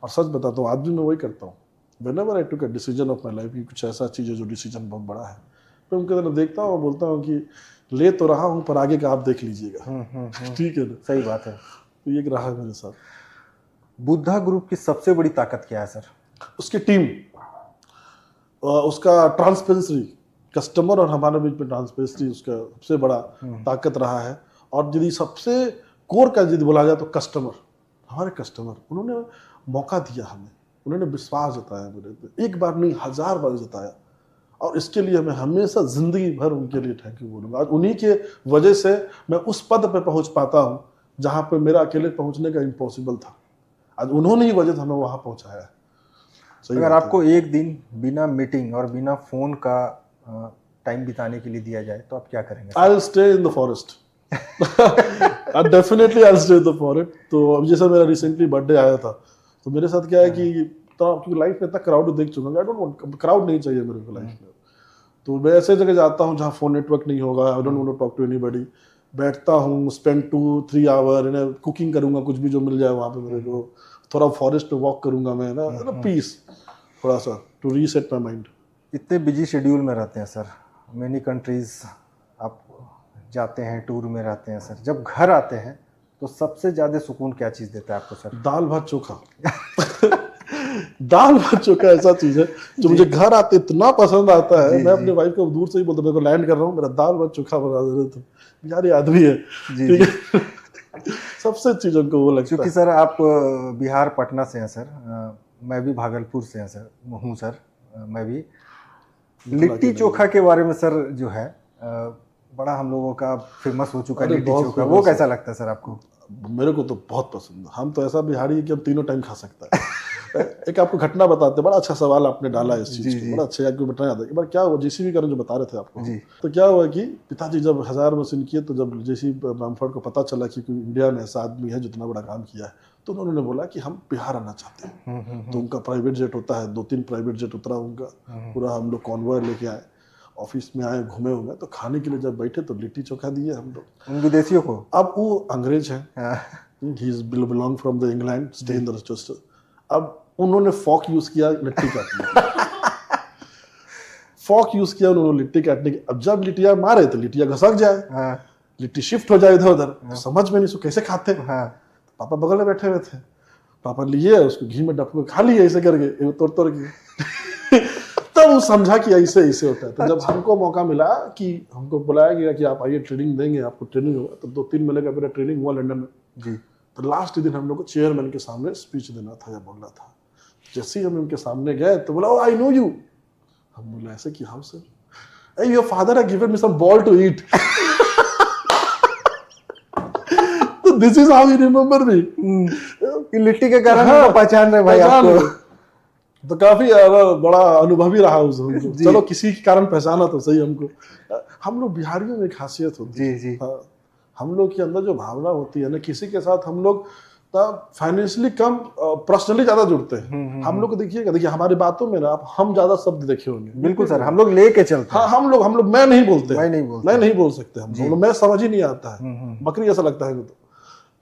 और सच बताता हूँ आज भी मैं वही करता हूँ। Whenever I took a decision of my life, कि कुछ ऐसा चीज़ है जो डिसीजन बहुत बड़ा है, तो उनके तरफ देखता हूँ और बोलता हूँ कि ले तो रहा हूँ पर आगे का आप देख लीजिएगा। ठीक है ना, सही बात है। तो ये रहा है मेरे साथ। बुद्धा ग्रुप की सबसे बड़ी ताकत क्या है सर? उसकी टीम, उसका ट्रांसपेरेंसी, कस्टमर और हमारे बीच में ट्रांसपेरेंसी उसका सबसे बड़ा ताकत रहा है। और यदि सबसे कोर का यदि बोला जाए तो कस्टमर, हमारे कस्टमर, उन्होंने मौका दिया हमें, उन्होंने विश्वास जताया मेरे पे, एक बार नहीं 1000 बार जताया। और इसके लिए मैं हमेशा जिंदगी भर उनके लिए थैंक यू बोलूँगा। आज उन्हीं के वजह से मैं उस पद पे पहुंच पाता हूँ जहाँ पे मेरा अकेले पहुंचने का इम्पॉसिबल था। आज उन्होंने ही वजह से हमें वहाँ पहुँचाया है। सही अगर बात आपको एक दिन बिना मीटिंग और बिना फोन का टाइम बिताने के लिए दिया जाए तो आप क्या करेंगे? I will stay in the forest. Definitely I will stay in the forest. तो अब जैसा मेरा रिसेंटली बर्थडे आया था, तो मेरे साथ क्या है कि क्योंकि लाइफ में इतना क्राउड देख चुका हूँ, आई डोंट वांट क्राउड, नहीं चाहिए मेरे को लाइफ में। तो मैं ऐसे जगह जाता हूँ जहाँ फोन नेटवर्क नहीं होगा, I don't want to talk to anybody. बैठता हूँ, स्पेंड 2-3 आवर, कुकिंग करूँगा, कुछ भी जो मिल जाए वहाँ पे मेरे को, थोड़ा फॉरेस्ट पे वॉक करूँगा मैं, ना पीस, थोड़ा सा टू रीसेट माई माइंड। इतने बिजी शेड्यूल में रहते हैं सर, मेनी कंट्रीज आप जाते हैं, टूर में रहते हैं सर, जब घर आते हैं तो सबसे ज़्यादा सुकून क्या चीज़ देता है आपको सर? दाल भात चोखा। दाल भात चोखा ऐसा चीज है जो मुझे घर आते इतना पसंद आता है। मैं अपने वाइफ को दूर से ही बोलता हूँ, मेरे को लैंड कर रहा हूँ, मेरा दाल भात चोखा बना दे रहे थे, यार ये आदमी है। ठीक है। सबसे चीजों को वो लगता है। क्योंकि सर आप बिहार पटना से हैं सर, मैं भी भागलपुर से हैं सर, हूँ सर, मैं भी। लिट्टी चोखा के बारे में सर जो है बड़ा हम लोगों का फेमस हो चुका है लिट्टी चोखा, वो कैसा लगता है सर आपको? मेरे को तो बहुत पसंद है। हम तो ऐसा बिहारी है कि हम तीनों टाइम खा सकता है। एक आपको घटना बताते हैं, बड़ा अच्छा सवाल आपने डाला इस चीज को, बड़ा अच्छा आपको बताया था। एक बार क्या हुआ, जेसीबी का जो बता रहे थे आपको, तो क्या हुआ कि पिताजी जब 1000 मशीन किए, तो जब जेसीबी ब्रामफोर्ड को पता चला कि इंडिया में ऐसा आदमी है जो इतना बड़ा काम किया है, तो उन्होंने बोला कि हम बिहार आना चाहते हैं। तो उनका प्राइवेट जेट होता है, 2-3 प्राइवेट जेट उतरा उनका, पूरा हम लोग कॉन्वॉय लेके आए, ऑफिस में आए, घूमे हुए। तो खाने के लिए जब बैठे तो लिट्टी चोखा दिए हम लोग उन विदेशियों को। अब वो अंग्रेज है, he is belong from the England, stay in the Rochester. अब उन्होंने फॉक यूज किया लिट्टी काटने। फॉक यूज किया उन्होंने लिट्टी काटने की। अब जब लिट्टियां मारे तो लिट्टियां घसक जाए, लिट्टी शिफ्ट हो जाए इधर उधर, तो समझ में नहीं सो कैसे खाते। पापा बगल में बैठे हुए थे, पापा लिए उसको घी में डप खा लिए ऐसे करके, तोड़ तोड़ के। तब वो समझा कि ऐसे ऐसे होता है। तो जब हमको मौका मिला कि हमको बुलाया गया कि आप आइए ट्रेनिंग देंगे, आपको ट्रेनिंग होगा, तो 2-3 महीने का मेरा ट्रेनिंग हुआ लंदन में जी। तो लास्ट दिन हम लोग को चेयरमैन के सामने स्पीच देना था या बोलना था। जैसे ही हम उनके सामने गए तो बोला, आई नो यू। हम बोला ऐसे कि हाँ sir. Your father have given me some ball to eat. तो this is how he remember me. Litti के कारण पहचान रहे भाई आपको। तो काफी बड़ा अनुभवी रहा उस हमको। चलो किसी के कारण पहचाना तो सही हमको। हम लोग बिहारियों में एक खासियत होती है जी। हाँ, हम लोग के अंदर जो भावना होती है ना, किसी के साथ हम लोग फाइनेंशियली कम, पर्सनली ज्यादा जुड़ते हैं। हम लोग देखिएगा, देखिए हमारी बातों में ना आप हम ज्यादा शब्द देखे होंगे। बिल्कुल सर, हम लोग लेके चलते हैं। हाँ, हम लोग मैं नहीं बोलते, मैं नहीं बोल सकते। हम लोग मैं समझ ही नहीं आता है, बकरी ऐसा लगता है तो,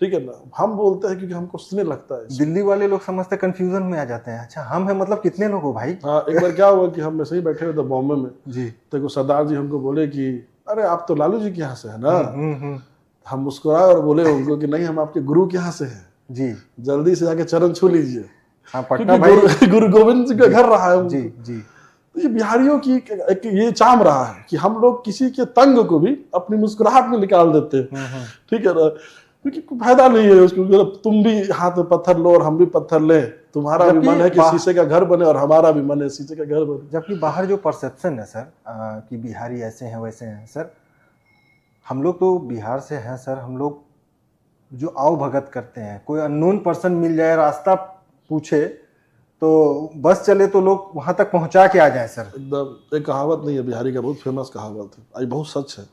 ठीक है ना। हम बोलते हैं क्योंकि हमको सुनने लगता है। दिल्ली वाले लोग समझते कंफ्यूजन में आ जाते हैं, अच्छा हम है मतलब कितने लोग हो भाई। हाँ, एक बार क्या हुआ कि हम ऐसे ही बैठे हुए थे बॉम्बे में जी, तो सरदार जी हमको बोले कि अरे आप तो लालू जी के यहाँ से है ना। हम मुस्कुराए और बोले उनको कि नहीं, हम आपके गुरु के यहाँ से हैं। जी। जल्दी से जाके चरण छू लीजिए, हाँ, पटना क्योंकि भाई। गुरु गोविंद सिंह का घर रहा है। जी जी। तो ये बिहारियों की एक ये चाम रहा है कि हम लोग किसी के तंग को भी अपनी मुस्कुराहट में निकाल देते हैं। ठीक है ना, क्योंकि कोई फायदा नहीं है उसको, तुम भी हाथ में पत्थर लो और हम भी पत्थर ले, तुम्हारा भी जबकि मन है कि शीशे का घर बने और हमारा भी मन है शीशे का घर बने। जबकि बाहर जो परसेप्शन है सर कि बिहारी ऐसे हैं वैसे हैं सर, हम लोग तो बिहार से हैं सर, हम लोग जो आओ भगत करते हैं, कोई अननोन पर्सन मिल जाए रास्ता पूछे तो बस चले तो लोग वहां तक पहुंचा के आ जाए सर। एकदम एक कहावत नहीं है बिहारी का, बहुत फेमस कहावत है, आज बहुत सच है,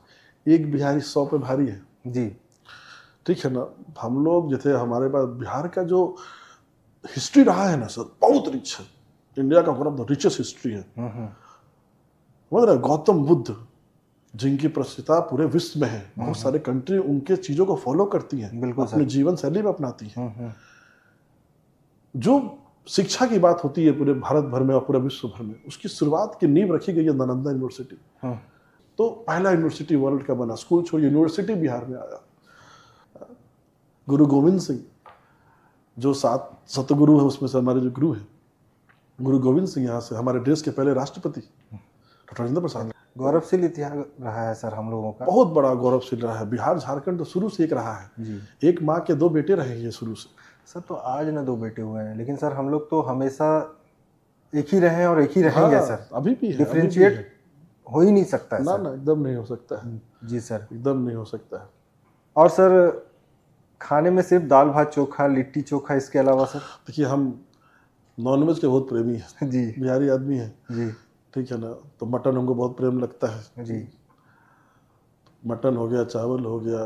एक बिहारी 100 पे भारी है। जी। ठीक है ना, हम लोग जैसे हमारे पास बिहार का जो हिस्ट्री रहा है ना सर, बहुत रिच है, इंडिया का one of the richest history है। समझ रहे, गौतम बुद्ध जिनकी प्रसिद्धता पूरे विश्व में है, बहुत सारे कंट्री उनके चीजों को फॉलो करती हैं, बिल्कुल अपने सर। जीवन शैली में अपनाती हैं। जो शिक्षा की बात होती है पूरे भारत भर में और पूरे विश्व भर में, उसकी शुरुआत की नींव रखी गई है नालंदा यूनिवर्सिटी। तो पहला यूनिवर्सिटी वर्ल्ड का बना, स्कूल छोड़ यूनिवर्सिटी बिहार में आया। गुरु गोविंद सिंह जो 7 सतगुरु है, उसमें से हमारे जो गुरु है गुरु गोविंद सिंह, यहाँ से हमारे देश के पहले राष्ट्रपति डॉक्टर राजेंद्र प्रसाद। गौरवशील इतिहास रहा है सर हम लोगों का। बहुत बड़ा गौरवशील रहा है, बिहार झारखंड तो शुरू से एक रहा है जी। एक माँ के 2 बेटे रहे ये शुरू से। सर तो आज ना 2 बेटे हुए हैं, लेकिन सर हम लोग तो हमेशा एक ही रहे हैं और एक ही रहेंगे सर। अभी भी है, डिफरेंशिएट हो ही नहीं सकता है ना सर। ना, एकदम नहीं हो सकता है। जी सर। एकदम नहीं हो सकता है। और सर खाने में सिर्फ दाल भात चोखा, लिट्टी चोखा, इसके अलावा सर? देखिए हम नॉनवेज के बहुत प्रेमी हैं, जी बिहारी आदमी है। जी। ठीक है ना, तो मटन हमको बहुत प्रेम लगता है जी। मटन हो गया, चावल हो गया।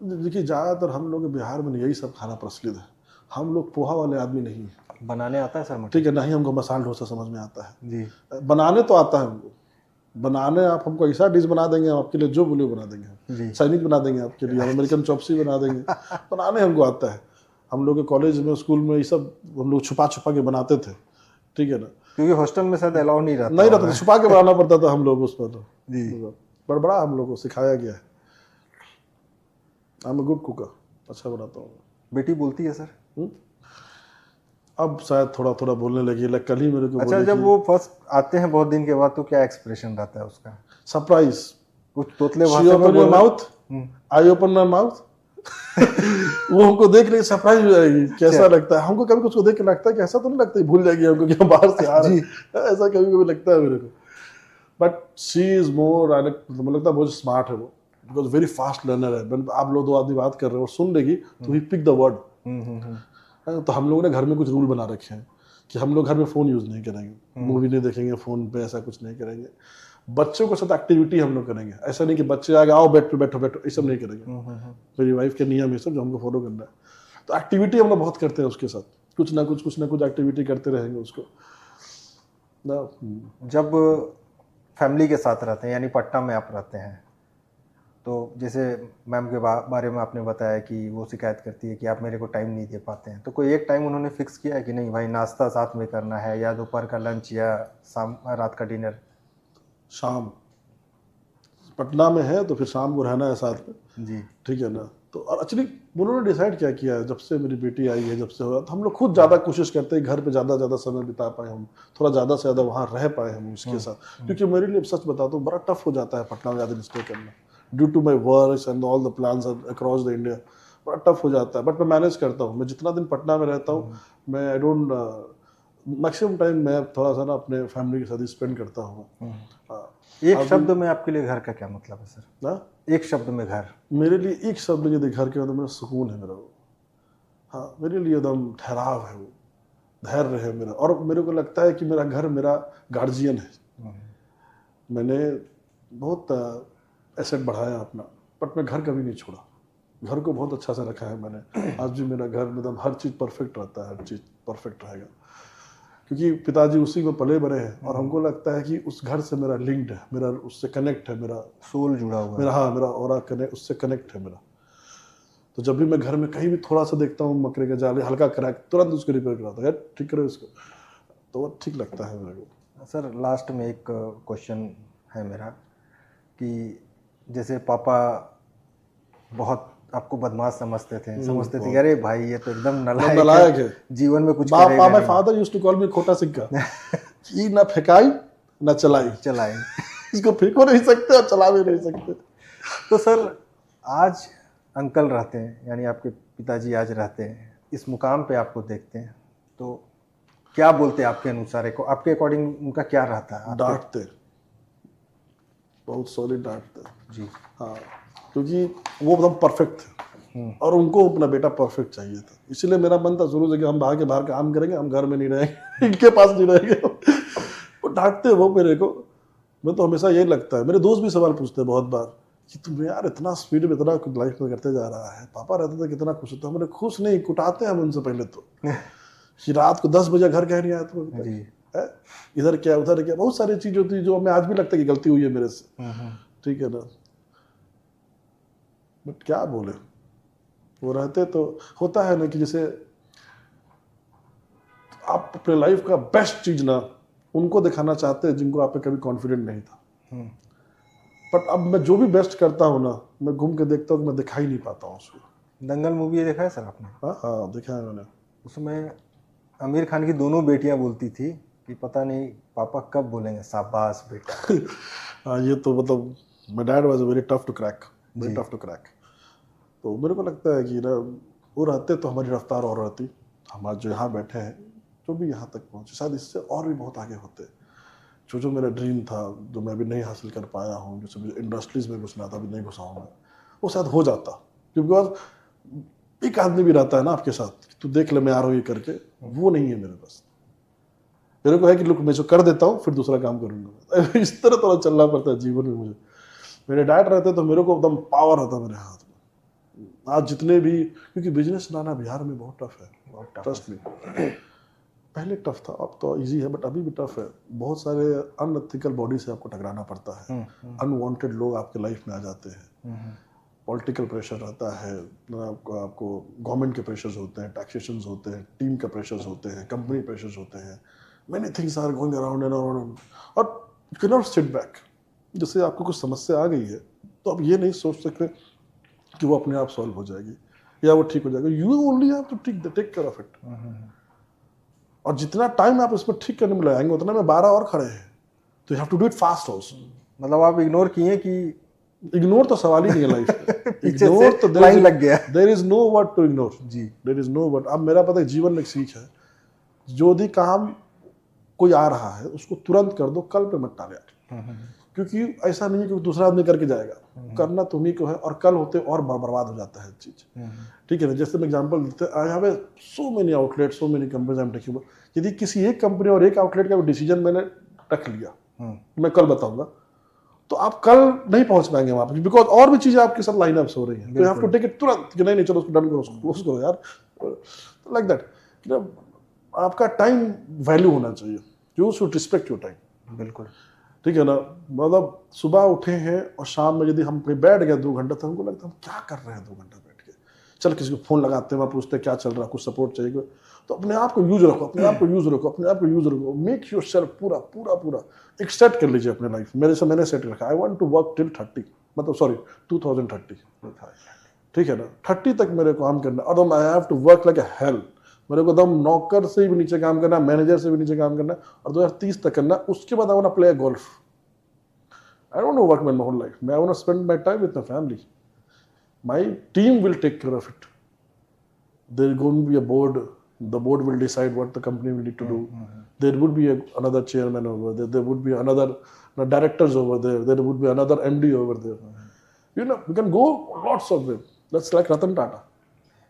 देखिए ज़्यादातर हम लोग बिहार में यही सब खाना प्रचलित है, हम लोग पोहा वाले आदमी नहीं है। बनाने आता है सर मटन? ठीक है, नहीं हमको मसाला डोसा समझ में आता है। जी। बनाने तो आता है हमको, बनाने आप हमको ऐसा डिश बना देंगे, आपके लिए जो बोले बना देंगे। जी। चाइनीज बना देंगे आपके लिए, हम अमेरिकन चॉपसी बना देंगे। बनाने हमको आता है। हम लोग के कॉलेज में, स्कूल में ये सब हम लोग छुपा छुपा के बनाते थे। ठीक है ना, क्योंकि हॉस्टल में शायद अलाउ नहीं रहता। नहीं रहता, छुपा के बनाना पड़ता था हम लोग उस पर। तो जी। बड़ा हम लोग को सिखाया गया है। I am a good cooker, अच्छा बनाता हूँ। बेटी बोलती है सर? अब शायद थोड़ा थोड़ा बोलने लगी, लाइक कल ही मेरे को अच्छा, जब वो फर्स्ट आते हैं बहुत दिन के बाद तो क्या एक्सप्रेशन रहता है उसका? सरप्राइज। कुछ तोतले शी भाषा में ओपन योर बोलना। Mouth, I open my mouth. वो हमको देख के सरप्राइज हो जाएगी, कैसा लगता है हमको। कभी उसको देख के लगता है कि ऐसा तो नहीं लगता, भूल जाएगी हमको कि हम बाहर से आ रहे हैं, ऐसा कभी कभी लगता है मेरे को। बट शी इज मोर, मुझे लगता है बहुत स्मार्ट है वो, बिकॉज वेरी फास्ट लर्नर है। आप लोग 2 आदमी बात कर रहे हो, सुन लेगी तो ही पिक द वर्ड। तो हम लोगों ने घर में कुछ रूल बना रखे हैं कि हम लोग घर में फ़ोन यूज़ नहीं करेंगे, मूवी नहीं देखेंगे फ़ोन पे, ऐसा कुछ नहीं करेंगे। बच्चों के साथ एक्टिविटी हम लोग करेंगे, ऐसा नहीं कि बच्चे आगे आओ बैठो बैठो बैठो, ये सब नहीं करेंगे। मेरी वाइफ के नियम ये सब जो हमको फॉलो करना है। तो एक्टिविटी हम लोग बहुत करते हैं उसके साथ, कुछ ना कुछ एक्टिविटी करते रहेंगे उसको ना। जब फैमिली के साथ रहते हैं, यानी पटना में आप रहते हैं, तो जैसे मैम के बारे में आपने बताया कि वो शिकायत करती है कि आप मेरे को टाइम नहीं दे पाते हैं, तो कोई एक टाइम उन्होंने फिक्स किया है कि नहीं भाई नाश्ता साथ में करना है, या दोपहर का लंच, या रात का डिनर? शाम पटना में है तो फिर शाम को रहना है साथ में। जी। ठीक है ना, तो और एक्चुअली उन्होंने डिसाइड क्या किया है, जब से मेरी बेटी आई है, जब से हुआ, तो हम लोग खुद ज़्यादा कोशिश करते हैं घर पे ज़्यादा समय बिता पाए हम, थोड़ा ज़्यादा से ज़्यादा वहाँ रह पाए हम उसके साथ। क्योंकि मेरे लिए सच बताता हूँ बड़ा टफ हो जाता है पटना में ज़्यादा दिन स्टे करना, due to my work and all the plans across the India, बड़ा टफ हो जाता है। बट मैं मैनेज करता हूँ, मैं जितना दिन पटना में रहता हूँ, मैं आई डोंट मैक्सिमम टाइम मैं थोड़ा सा ना अपने फैमिली के साथ ही स्पेंड करता हूँ। एक शब्द में आपके लिए घर का क्या मतलब है सर? ना, एक शब्द में घर मेरे लिए एक शब्द यदि घर के मतलब मेरा सुकून है मेरा वो। हाँ, मेरे लिए एकदम ठहराव है वो, धैर्य है मेरा। और मेरे को लगता है कि मेरा घर मेरा गार्जियन है। मैंने बहुत एसेट बढ़ाया अपना, बट मैं घर कभी नहीं छोड़ा, घर को बहुत अच्छा से रखा है मैंने। आज भी मेरा घर मतलब हर चीज़ परफेक्ट रहता है, हर चीज़ परफेक्ट रहेगा, क्योंकि पिताजी उसी में पले बड़े हैं। और हमको लगता है कि उस घर से मेरा लिंक्ड है, मेरा उससे कनेक्ट है, मेरा सोल जुड़ा हुआ है मेरा, हाँ मेरा और कनेक्ट उससे कनेक्ट है मेरा। तो जब भी मैं घर में कहीं भी थोड़ा सा देखता हूँ मकड़े का जाल हल्का क्रैक, तुरंत उसको रिपेयर कराता हूँ, ठीक करो इसको, तो वो ठीक लगता है मेरे को। सर लास्ट में एक क्वेश्चन है मेरा कि जैसे पापा बहुत आपको बदमाश समझते थे, समझते थे बहुत। कि अरे भाई ये तो एकदम नलायक नालायक है। है, जीवन में कुछ करेगा माय नहीं। Father used to call me खोटा सिक्का कि ना फेंकाई ना चलाई, चलाएं। इसको फेंको नहीं सकते और चला भी नहीं सकते। तो सर आज अंकल रहते हैं, यानी आपके पिताजी आज रहते हैं, इस मुकाम पे आपको देखते हैं, तो क्या बोलते हैं आपके अनुसार, आपके अकॉर्डिंग उनका क्या रहता है? डांटते, बहुत सॉलिड डांटते जी। हाँ, क्योंकि वो एकदम परफेक्ट थे और उनको अपना बेटा परफेक्ट चाहिए था। इसीलिए मेरा मन था शुरू से कि हम बाहर काम करेंगे, हम घर में नहीं रहेंगे इनके पास नहीं रहेंगे। वो डांटते वो मेरे को। मैं तो हमेशा यही लगता है, मेरे दोस्त भी सवाल पूछते हैं बहुत बार कि तुम यार इतना स्पीड में इतना लाइफ में करते जा रहा है, पापा रहते थे कितना खुश होता। मैंने खुश नहीं, कुटाते हैं हम उनसे पहले तो कि रात को 10 बजे घर कह नहीं आया तो जी। इधर क्या उधर क्या, बहुत सारी चीज होती है जो हमें आज भी लगता है कि गलती हुई है मेरे से, ठीक है ना। बट क्या बोले, वो रहते तो होता है ना कि जैसे आप अपने लाइफ का बेस्ट चीज ना उनको दिखाना चाहते हैं जिनको आप पे कभी कॉन्फिडेंट नहीं था। बट अब मैं जो भी बेस्ट करता हूँ ना, मैं घूम के देखता हूँ तो मैं दिखा ही नहीं पाता हूँ उसको। दंगल मूवी देखा है सर आपने? हाँ देखा है मैंने। उसमें आमिर खान की दोनों बेटियां बोलती थी कि पता नहीं पापा कब बोलेंगे शाबाश बेटा। हाँ ये तो मतलब my dad was very tough to crack, very जी। Tough to crack. तो मेरे को लगता है कि ना वो रहते तो हमारी रफ्तार और रहती, हम आज जो यहाँ बैठे हैं, जो भी यहाँ तक पहुँचे, शायद इससे और भी बहुत आगे होते। जो मेरा ड्रीम था, जो मैं अभी नहीं हासिल कर पाया हूँ, जैसे मुझे इंडस्ट्रीज में घुसना था, अभी नहीं घुसा हूँ मैं, वो शायद हो जाता। बिकॉज एक आदमी भी रहता है ना आपके साथ, तू देख ले मैं आ रहा हूँ ये करके, वो नहीं है मेरे पास। मेरे को है कि लोग मैं जो कर देता हूँ फिर दूसरा काम करूँगा। इस तरह थोड़ा चलना पड़ता है जीवन में मुझे। मेरे डैड रहते तो मेरे को एकदम पावर रहता मेरे हाथ में। आज जितने भी, क्योंकि बिजनेस लाना बिहार में बहुत टफ है, बहुत ट्रस्ट में। पहले टफ था, अब तो इजी है, बट अभी भी टफ है। बहुत सारे अनएथिकल बॉडी से आपको टकराना पड़ता है, अनवांटेड लोग आपके लाइफ में आ जाते हैं, पॉलिटिकल प्रेशर रहता है, आपको गवर्नमेंट के प्रेशर्स होते हैं, टैक्सेशंस होते हैं, टीम के प्रेशर्स होते हैं, कंपनी प्रेशर्स होते हैं, many things are going around and around, और you can not sit back. जैसे आपको कुछ समस्या आ गई है तो आप ये नहीं सोच सकते कि वो अपने आप सॉल्व हो जाएगी या वो ठीक हो जाएगा। You only have to take care of it. और जितना टाइम आप इसमें ठीक करने में लगाएंगे उतना में 12 और खड़े हैं, तो you have to do it fast also. मतलब आप इग्नोर किए कि इग्नोर तो सवाल ही नहीं है लाइफ में। पीछे इग्नोर से तो लाइन लग गया। There is no word to ignore जी। There is no word. अब मेरा पता है जीवन में एक सीख है, जो भी काम कोई आ रहा है उसको तुरंत कर दो, कल पे मत टाले यार। क्योंकि ऐसा नहीं है कि दूसरा आदमी करके जाएगा, करना तुम्ही को है, और कल होते और बर्बाद हो जाता है चीज, ठीक है ना। जैसे मैं एग्जांपल देते हैं, I have so many outlet, so many companies I am taking. यदि किसी एक कंपनी और एक आउटलेट का डिसीजन मैंने रख लिया, मैं कल बताऊंगा, तो आप कल नहीं पहुंच पाएंगे वहां पर, बिकॉज और भी चीजें आपके साथ लाइन अप हो रही हैं। तो you have to take it तुरंत कि नहीं चलो उसको डन करो, उसको क्लोज करो यार, लाइक दैट। आपका टाइम वैल्यू होना चाहिए, you should respect your time. बिल्कुल, ठीक है ना। मतलब सुबह उठे हैं और शाम में यदि हम कहीं बैठ गए 2 घंटा, तो हमको लगता है हम क्या कर रहे हैं 2 घंटा बैठ के। चल किसी को फोन लगाते हैं, वहाँ पूछते हैं क्या चल रहा है, कुछ सपोर्ट चाहिए, तो अपने आप को यूज रखो, अपने आप को यूज रखो, अपने आप को यूज रखो। मेक योर सेल्फ पूरा पूरा पूरा एक सेट कर लीजिए अपने लाइफ। मेरे से मैंने सेट रखा, I want to work till 30, मतलब सॉरी 2030, ठीक है ना। 30 तक मेरे को काम करना, और I have to work like a hell. मेरे को एकदम नौकर से भी नीचे काम करना, मैनेजर से भी नीचे काम करना, और 2030 तक करना। उसके बाद I want to play golf. I don't want to work my whole life. I want to spend my time with my family. My team will take care of it. There is going to be a board. The board will decide what the company will need to do. There would be another chairman over there. There would be another directors over there. There would be another MD over there. You know, we can go lots of them. That's like Ratan Tata.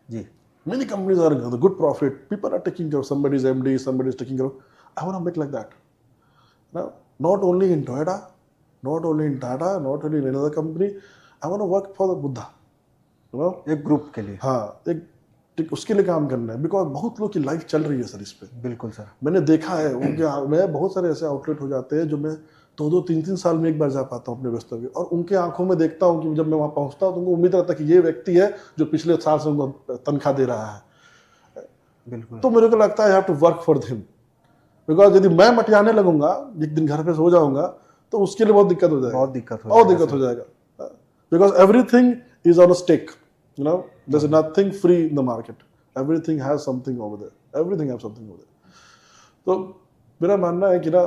जी। Many companies are the good profit. People are taking care of somebody's MD, somebody's taking care of. I want to make like that. Now, not only in Toyota, not only in Tata, not only in another company, I want to work for the Buddha. You know? एक ग्रुप के लिए। हाँ, एक उसके लिए काम करना है, बिकॉज बहुत लोग की लाइफ चल रही है सर इस पे। बिल्कुल सर, मैंने देखा है उनके मैं बहुत सारे ऐसे आउटलेट हो जाते हैं जो मैं 2-2, 3-3 साल में एक बार जा पाता हूँ अपने व्यस्तों के, और उनके आंखों में देखता हूँ कि जब मैं वहाँ पहुँचता हूँ तो उनको उम्मीद रहता है कि ये व्यक्ति है जो पिछले साल से उनको तनख्वाह दे रहा है। बिल्कुल। तो मेरे को लगता है I have to work for them, because यदि मैं मटियाने लगूंगा, एक दिन घर पे सो जाऊंगा, तो उसके लिए बहुत दिक्कत हो जाएगा, बहुत दिक्कत हो जाएगा, because everything is on a stake. You know, there's nothing free in the market. Everything has something over there. Everything has something over there. तो मेरा मानना है कि ना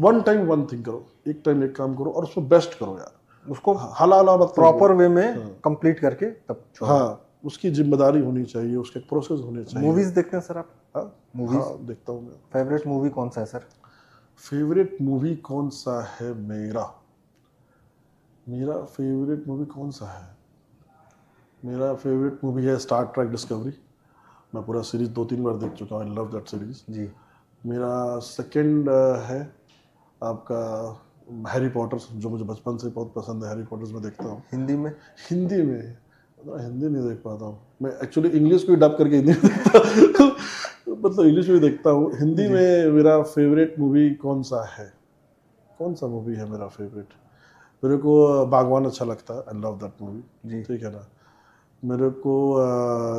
वन टाइम वन थिंग करो, एक टाइम एक काम करो और उसमें बेस्ट करो यार, उसको हाला हाला मत करो। प्रॉपर वे में कंप्लीट करके तब छोड़ो। हाँ, उसकी जिम्मेदारी होनी चाहिए, उसके प्रोसेस होने चाहिए। मूवीज देखते हैं सर आप? हाँ, मूवीज देखता हूँ मैं। फेवरेट मूवी कौन सा है सर? फेवरेट मूवी कौन सा है मेरा? मेरा फेवरेट मूवी कौन सा है? मेरा फेवरेट मूवी है स्टार ट्रैक डिस्कवरी। मैं पूरा सीरीज 2-3 बार देख चुका हूँ। आई लव दैट सीरीज जी। मेरा सेकंड है आपका हैरी पॉटर, जो मुझे बचपन से बहुत पसंद है। हैरी पॉटर्स में देखता हूँ। हिंदी में? हिंदी में हिंदी नहीं देख पाता हूँ मैं, एक्चुअली इंग्लिश को डब करके हिंदी में देखता हूँ। मतलब इंग्लिश में देखता हूँ। हिंदी में मेरा फेवरेट मूवी कौन सा है? कौन सा मूवी है मेरा फेवरेट? मेरे को बागवान अच्छा लगता है। I love that movie. ठीक है ना। मेरे को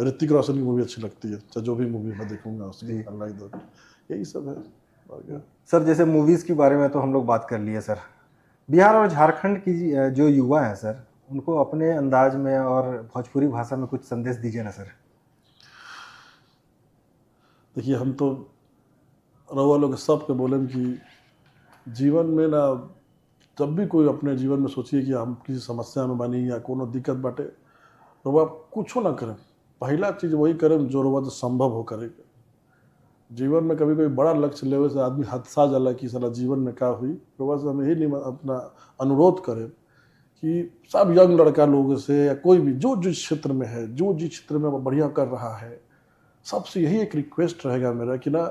ऋतिक रोशन की मूवी अच्छी लगती है, चाहे जो भी मूवी मैं देखूंगा उसकी। I like that. यही सब है। और क्या सर, जैसे मूवीज के बारे में तो हम लोग बात कर लिए सर। बिहार और झारखंड की जो युवा हैं सर, उनको अपने अंदाज में और भोजपुरी भाषा में कुछ संदेश दीजिए ना सर। देखिए, हम तो रउआ लोग सब के बोलें कि जीवन में ना, जब भी कोई अपने जीवन में सोचिए कि हम किसी समस्या में बनी या कोनो दिक्कत बाटे, रउआ कुछो ना करें। पहला चीज़ वही करें जो रउआ से संभव हो करेगा। जीवन में कभी कोई बड़ा लक्ष्य लेवे से आदमी हदसा जाला कि साला जीवन में क्या हुई। रउआ से हम यही अपना अनुरोध करें कि सब यंग लड़का लोगों से या कोई भी जो जिस क्षेत्र में है, जो जिस क्षेत्र में बढ़िया कर रहा है, सबसे यही एक रिक्वेस्ट रहेगा मेरा कि ना,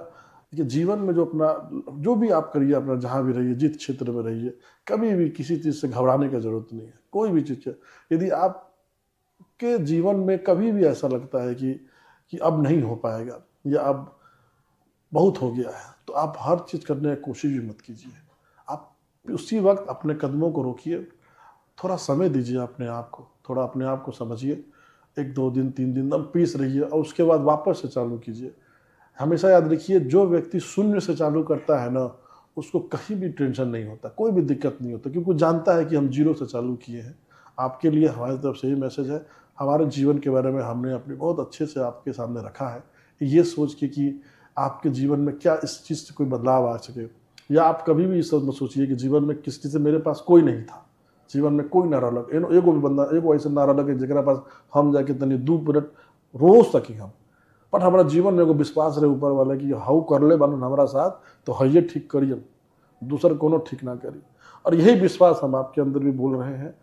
कि जीवन में जो अपना जो भी आप करिए, अपना जहाँ भी रहिए, जिस क्षेत्र में रहिए, कभी भी किसी चीज़ से घबराने की ज़रूरत नहीं है। कोई भी चीज़ है, यदि आपके जीवन में कभी भी ऐसा लगता है कि अब नहीं हो पाएगा या अब बहुत हो गया है, तो आप हर चीज़ करने की कोशिश भी मत कीजिए। आप उसी वक्त अपने कदमों को रोकिए, थोड़ा समय दीजिए अपने आप को, थोड़ा अपने आप को समझिए। 1-2 दिन 3 दिन अब पीस रहिए और उसके बाद वापस से चालू कीजिए। हमेशा याद रखिए, जो व्यक्ति शून्य से चालू करता है ना, उसको कहीं भी टेंशन नहीं होता, कोई भी दिक्कत नहीं होता, क्योंकि जानता है कि हम जीरो से चालू किए हैं। आपके लिए हमारी तरफ से ही मैसेज है। हमारे जीवन के बारे में हमने अपने बहुत अच्छे से आपके सामने रखा है, ये सोच के कि आपके जीवन में क्या इस चीज़ से कोई बदलाव आ सके। या आप कभी भी इस मत सोचिए कि जीवन में किसी से मेरे पास कोई नहीं था, जीवन में कोई ना रहलक, एगो भी बंदा एगो ऐसे ना रहलक जरा पास हम जाके तनी 2 मिनट रोज सकी हम। पर हमारा जीवन में एगो विश्वास रहे ऊपर वाला कि हाउ कर ले बानू हमारा साथ, तो हइये ठीक करिए, दूसर कोनो ठीक ना करी। और यही विश्वास हम आपके अंदर भी बोल रहे हैं।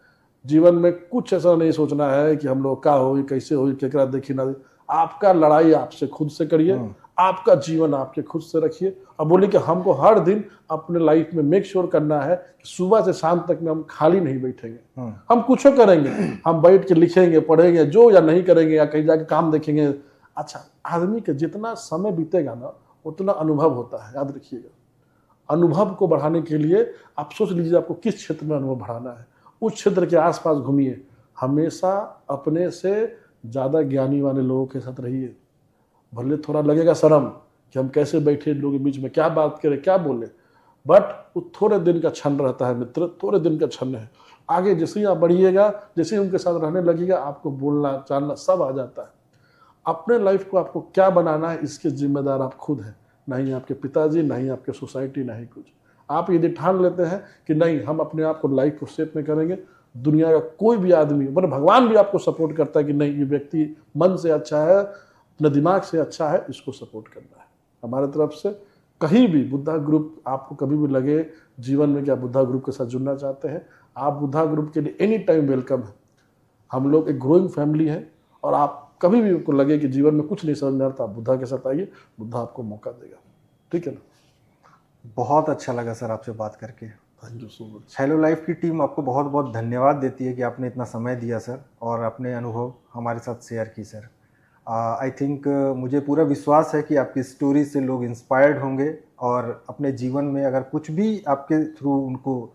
जीवन में कुछ ऐसा नहीं सोचना है कि हम लोग क्या हो, कैसे हो, केकरा देखी ना। आपका लड़ाई आपसे खुद से करिए, आपका जीवन आपके खुद से रखिए और बोलिए कि हमको हर दिन अपने लाइफ में मेक श्योर करना है कि सुबह से शाम तक में हम खाली नहीं बैठेंगे। हम कुछ करेंगे, हम बैठ के लिखेंगे, पढ़ेंगे, जो या नहीं करेंगे या कहीं जाके काम देखेंगे। अच्छा, आदमी के जितना समय बीतेगा ना, उतना अनुभव होता है, याद रखिएगा। अनुभव को बढ़ाने के लिए आप सोच लीजिए आपको किस क्षेत्र में अनुभव बढ़ाना है, उस क्षेत्र के आसपास घूमिए। हमेशा अपने से ज़्यादा ज्ञानी वाले लोगों के साथ रहिए। भले थोड़ा लगेगा शर्म कि हम कैसे बैठे लोगों के बीच में, क्या बात करें, क्या बोले, बट वो थोड़े दिन का क्षण रहता है मित्र, थोड़े दिन का क्षण है। आगे जैसे ही आप बढ़िएगा, जैसे ही उनके साथ रहने लगेगा, आपको बोलना चालना सब आ जाता है। अपने लाइफ को आपको क्या बनाना है, इसके जिम्मेदार आप खुद हैं, नहीं आपके पिताजी, नहीं आपके सोसाइटी, नहीं कुछ। आप यदि ठान लेते हैं कि नहीं हम अपने आप को लाइफ को शेप में करेंगे, दुनिया का कोई भी आदमी, मतलब भगवान भी आपको सपोर्ट करता है कि नहीं ये व्यक्ति मन से अच्छा है, अपने दिमाग से अच्छा है, इसको सपोर्ट करना है। हमारे तरफ से कहीं भी बुद्धा ग्रुप, आपको कभी भी लगे जीवन में कि आप बुद्धा ग्रुप के साथ जुड़ना चाहते हैं, आप बुद्धा ग्रुप के लिए एनी टाइम वेलकम है। हम लोग एक ग्रोइंग फैमिली है और आप कभी भी आपको लगे कि जीवन में कुछ नहीं समझ में आता, आप बुद्धा के साथ आइए, बुद्धा आपको मौका देगा। ठीक है ना? बहुत अच्छा लगा सर आपसे बात करके। Thank you so much. Hello life की टीम आपको बहुत बहुत धन्यवाद देती है कि आपने इतना समय दिया सर और अपने अनुभव हमारे साथ शेयर की सर। आई थिंक मुझे पूरा विश्वास है कि आपकी स्टोरी से लोग इंस्पायर्ड होंगे और अपने जीवन में अगर कुछ भी आपके थ्रू उनको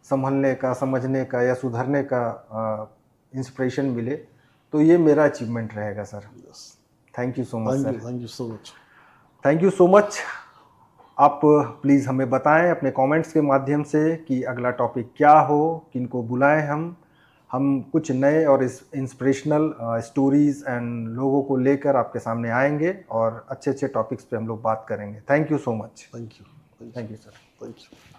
संभलने का, समझने का या सुधरने का इंस्पिरेशन मिले, तो ये मेरा अचीवमेंट रहेगा sir. Thank you so much sir. Thank you so much. Thank you so much. आप प्लीज़ हमें बताएं अपने कमेंट्स के माध्यम से कि अगला टॉपिक क्या हो, किनको बुलाएं हम। हम कुछ नए और इंस्पिरेशनल स्टोरीज़ एंड लोगों को लेकर आपके सामने आएंगे और अच्छे अच्छे टॉपिक्स पे हम लोग बात करेंगे। Thank you so much. Thank you. Thank you sir. Thank you.